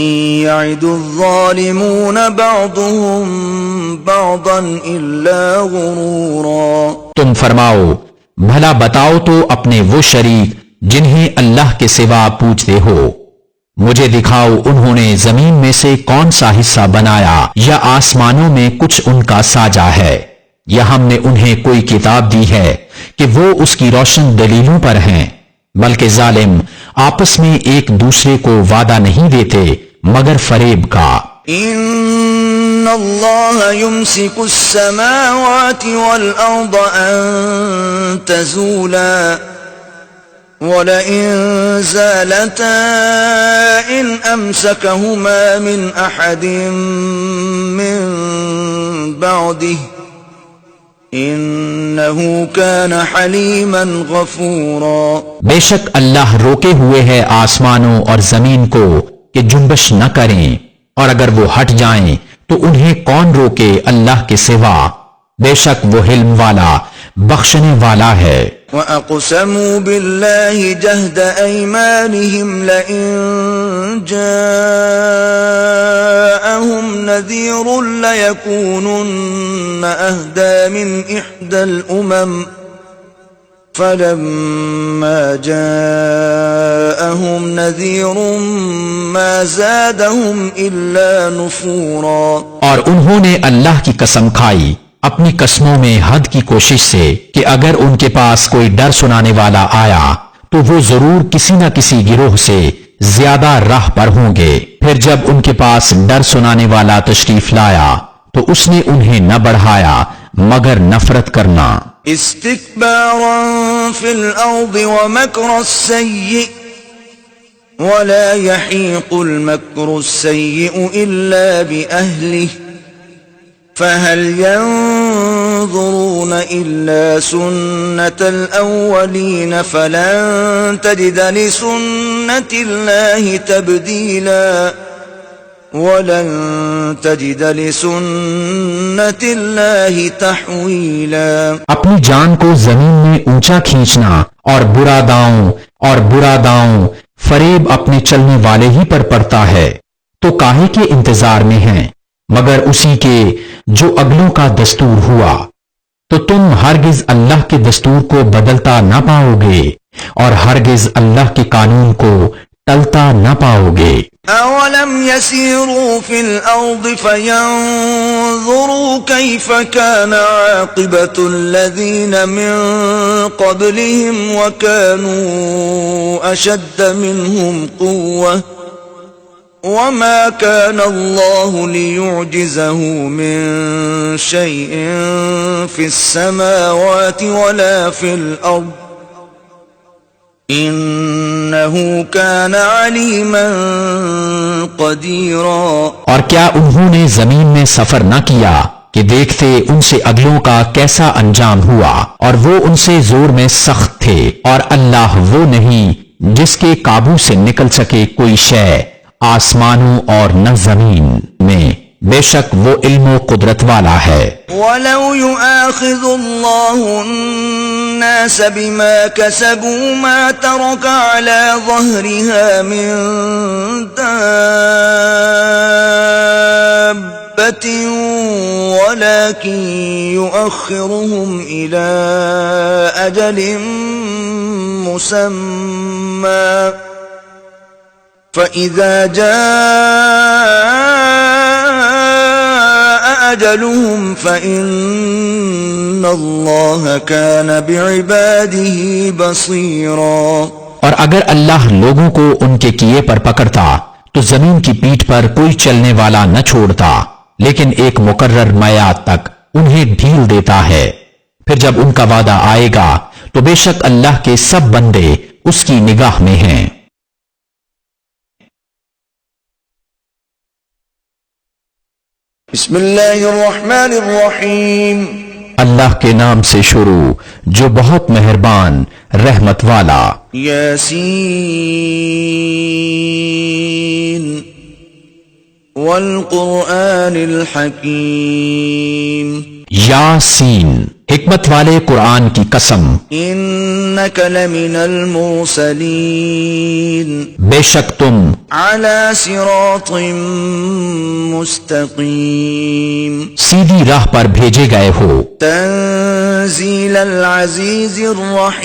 يعد الظالمون بعضهم بعضا إلا غرورا۔ تم فرماؤ بھلا بتاؤ تو اپنے وہ شریک جنہیں اللہ کے سوا پوجتے ہو، مجھے دکھاؤ انہوں نے زمین میں سے کون سا حصہ بنایا، یا آسمانوں میں کچھ ان کا ساجا ہے، یا ہم نے انہیں کوئی کتاب دی ہے کہ وہ اس کی روشن دلیلوں پر ہیں، بلکہ ظالم آپس میں ایک دوسرے کو وعدہ نہیں دیتے مگر فریب کا۔ ان اللہ یمسک السماوات والارض ان تزولا وَلَئِن زَالَتَا إِنْ أَمْسَكَهُمَا مِنْ أَحَدٍ مِّن بَعْدِهِ إنه كان حليما غفورا. بے شک اللہ روکے ہوئے ہے آسمانوں اور زمین کو کہ جنبش نہ کریں، اور اگر وہ ہٹ جائیں تو انہیں کون روکے اللہ کے سوا، بے شک وہ حلم والا بخشنے والا ہے۔ وَأَقْسَمُوا بِاللَّهِ جَهْدَ أَيْمَانِهِمْ لَئِن جَاءَهُمْ نَذِيرٌ لَيَكُونُنَّ أَهْدَىٰ مِنْ إِحْدَى الْأُمَمِ فَلَمَّا جَاءَهُمْ نَذِيرٌ مَا زَادَهُمْ إِلَّا نُفُورًا۔ اور انہوں نے اللہ کی قسم کھائی اپنی قسموں میں حد کی کوشش سے کہ اگر ان کے پاس کوئی ڈر سنانے والا آیا تو وہ ضرور کسی نہ کسی گروہ سے زیادہ راہ پر ہوں گے، پھر جب ان کے پاس ڈر سنانے والا تشریف لایا تو اس نے انہیں نہ بڑھایا مگر نفرت کرنا۔ استكبارا في الأرض ومكر السيء ولا يحيق المكر السيء إلا بأهله فهل ينظرون إلا سنة الأولين فلن تجد لسنة الله تبديلا وَلَن تَجِدَ لِسُنَّةِ اللَّهِ تَحْوِيلًا۔ اپنی جان کو زمین میں اونچا کھینچنا اور برا داؤں فریب اپنے چلنے والے ہی پر پڑتا ہے، تو کاہے کے انتظار میں ہیں مگر اسی کے جو اگلوں کا دستور ہوا، تو تم ہرگز اللہ کے دستور کو بدلتا نہ پاؤ گے اور ہرگز اللہ کے قانون کو ٹلتا نہ پاؤ گے۔ أَوَلَمْ يَسِيرُوا فِي الْأَرْضِ فَيَنظُرُوا كَيْفَ كَانَ عَاقِبَةُ الَّذِينَ مِن قَبْلِهِمْ وَكَانُوا أَشَدَّ مِنْهُمْ قُوَّةً وَمَا كَانَ اللَّهُ لِيُعْجِزَهُ مِن شَيْءٍ فِي السَّمَاوَاتِ وَلَا فِي الْأَرْضِ انہو کان علیما قدیرا۔ اور کیا انہوں نے زمین میں سفر نہ کیا کہ دیکھتے ان سے اگلوں کا کیسا انجام ہوا، اور وہ ان سے زور میں سخت تھے، اور اللہ وہ نہیں جس کے قابو سے نکل سکے کوئی شے آسمانوں اور نہ زمین میں، بے شک وہ علم و قدرت والا ہے۔ وَلَوْ يُؤَاخِذُ اللَّهُ النَّاسَ بِمَا كَسَبُوا مَا تَرَكَ عَلَى ظَهْرِهَا مِن دَابَّةٍ وَلَكِن يُؤَخِّرُهُمْ إِلَى أَجَلٍ مُّسَمًّى فَإِذَا جَاءَ أَجَلُهُمْ فَإِنَّ اللَّهَ كَانَ بِعِبَادِهِ بَصِيرًا۔ اور اگر اللہ لوگوں کو ان کے کیے پر پکڑتا تو زمین کی پیٹھ پر کوئی چلنے والا نہ چھوڑتا، لیکن ایک مقرر میعاد تک انہیں ڈھیل دیتا ہے، پھر جب ان کا وعدہ آئے گا تو بے شک اللہ کے سب بندے اس کی نگاہ میں ہیں۔ بسم اللہ الرحمن الرحیم، اللہ کے نام سے شروع جو بہت مہربان رحمت والا۔ یاسین والقرآن الحکیم، یاسین حکمت والے قرآن کی قسم، انک لمن المرسلین، بے شک تم علی صراط مستقیم، سیدھی راہ پر بھیجے گئے ہو، تنزیل العزیز الرحیم،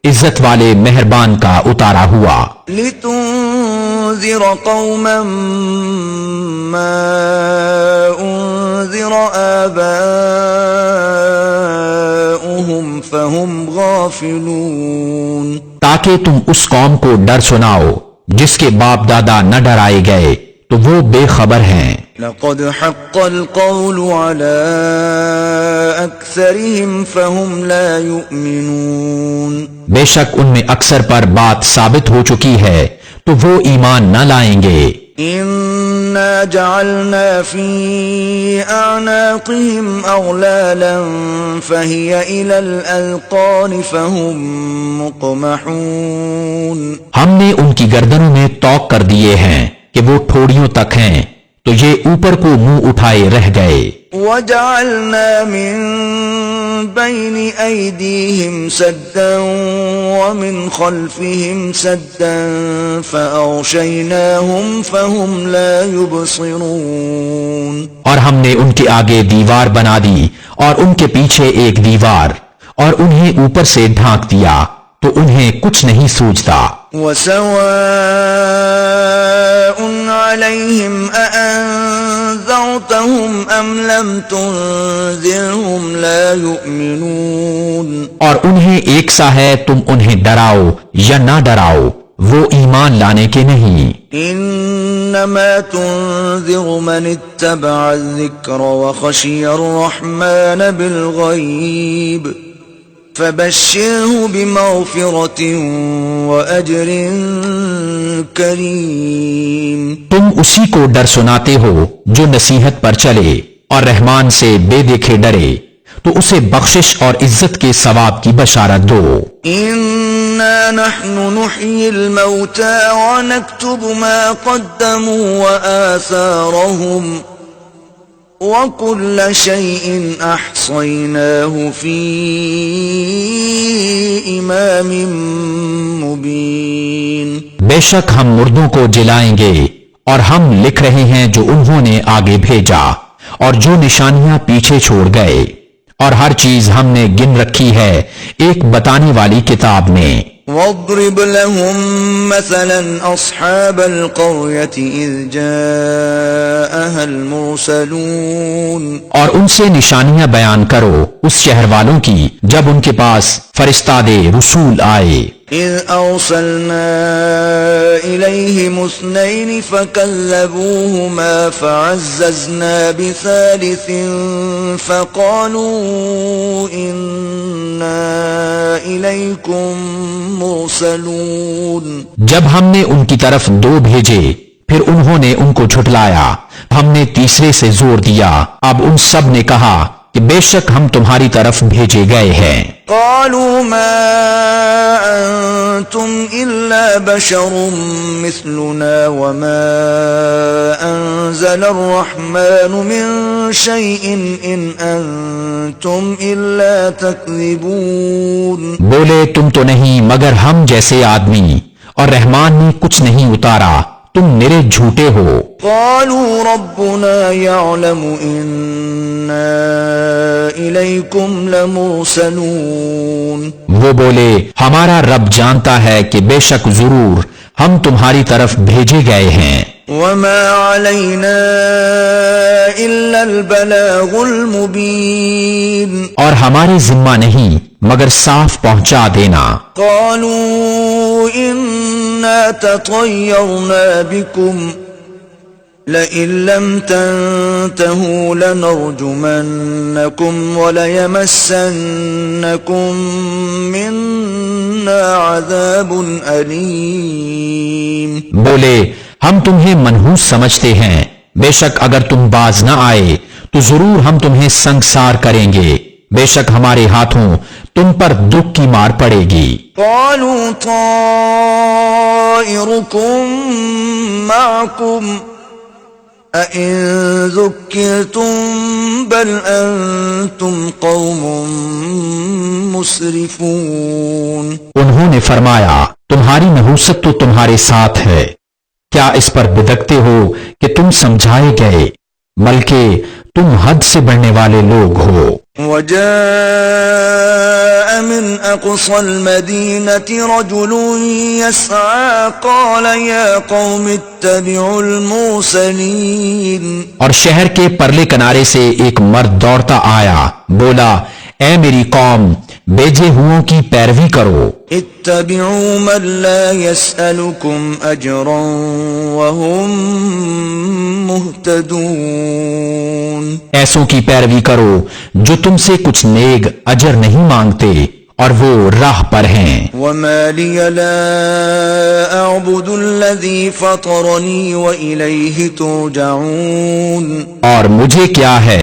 عزت والے مہربان کا اتارا ہوا، لتنذر قوما ما انذر آباؤهم فهم غافلون، تاکہ تم اس قوم کو ڈر سناؤ جس کے باپ دادا نہ ڈرائے گئے تو وہ بے خبر ہیں۔ لقد حق القول على اکثرهم فهم لا يؤمنون، بے شک ان میں اکثر پر بات ثابت ہو چکی ہے تو وہ ایمان نہ لائیں گے۔ إنا جعلنا في أعناقهم أغلالا فهي إلى الأذقان فهم مقمحون ہم نے ان کی گردنوں میں توق کر دیے ہیں کہ وہ ٹھوڑیوں تک ہیں تو یہ اوپر کو منہ اٹھائے رہ گئے وجعلنا من بين أيديهم سدا ومن خلفهم سدا فأغشيناهم فهم لا يبصرون اور ہم نے ان کے آگے دیوار بنا دی اور ان کے پیچھے ایک دیوار اور انہیں اوپر سے ڈھانک دیا تو انہیں کچھ نہیں سوچتا وسواء عليهم أأنذرتهم أم لم تنذرهم لا يؤمنون اور انہیں ایک سا ہے تم انہیں ڈراؤ یا نہ ڈراؤ وہ ایمان لانے کے نہیں إنما تنذر من اتبع الذكر وخشي الرحمن بالغيب فبشره بمغفرة وأجر کریم تم اسی کو ڈر سناتے ہو جو نصیحت پر چلے اور رحمان سے بے دیکھے ڈرے تو اسے بخشش اور عزت کے ثواب کی بشارت دو انا نحن نحيي الموتى ونكتب ما قدموا وآثارهم وكل شيء أحصيناه في إمام مبين بے شک ہم مردوں کو جلائیں گے اور ہم لکھ رہے ہیں جو انہوں نے آگے بھیجا اور جو نشانیاں پیچھے چھوڑ گئے اور ہر چیز ہم نے گن رکھی ہے ایک بتانے والی کتاب میں واضرب لهم مثلا أصحاب القرية إذ جاءها المرسلون اور ان سے نشانیاں بیان کرو اس شہر والوں کی جب ان کے پاس فرستادے رسول آئے إذ أرسلنا إليهم اثنين فكذبوهما فعززنا بثالث فقالوا إنا إليكم مرسلون جب ہم نے ان کی طرف دو بھیجے پھر انہوں نے ان کو جھٹلایا ہم نے تیسرے سے زور دیا اب ان سب نے کہا کہ بے شک ہم تمہاری طرف بھیجے گئے ہیں قالوا ما أنتم إلا بشر مثلنا وما أنزل الرحمن من شيء إن أنتم إلا تكذبون بولے تم تو نہیں مگر ہم جیسے آدمی اور رحمان نے کچھ نہیں اتارا تم میرے جھوٹے ہو قالوا ربنا يعلم إنا إليكم لمرسلون وہ بولے ہمارا رب جانتا ہے کہ بے شک ضرور ہم تمہاری طرف بھیجے گئے ہیں وما علينا إلا البلاغ المبين اور ہمارے ذمہ نہیں مگر صاف پہنچا دینا قالوا إنا تطيرنا بكم لئن لم تنتهوا لنرجمنكم وليمسنكم منا عذاب أليم بولے ہم تمہیں منحوس سمجھتے ہیں بے شک اگر تم باز نہ آئے تو ضرور ہم تمہیں سنگسار کریں گے بے شک ہمارے ہاتھوں تم پر دکھ کی مار پڑے گی قالوا طائركم معكم أَإِن ذُكِّرْتُم بَلْ أَنتُمْ قَوْمٌ مُسْرِفُونَ انہوں نے فرمایا تمہاری نحوست تو تمہارے ساتھ ہے کیا اس پر بدکتے ہو کہ تم سمجھائے گئے بلکہ تم حد سے بڑھنے والے لوگ ہو وجاء من أقصى المدينة رجل يسعى قال يا قوم اتبعوا المرسلين اور شہر کے پرلے کنارے سے ایک مرد دوڑتا آیا بولا اے میری قوم بیجے ہوں کی پیروی کرو اتبعوا من لا يسألكم أجرا وهم مهتدون ایسوں کی پیروی کرو جو تم سے کچھ نیک اجر نہیں مانگتے اور وہ راہ پر ہیں۔ وما لي لا أعبد الذي فطرني وإليه ترجعون۔ اور مجھے کیا ہے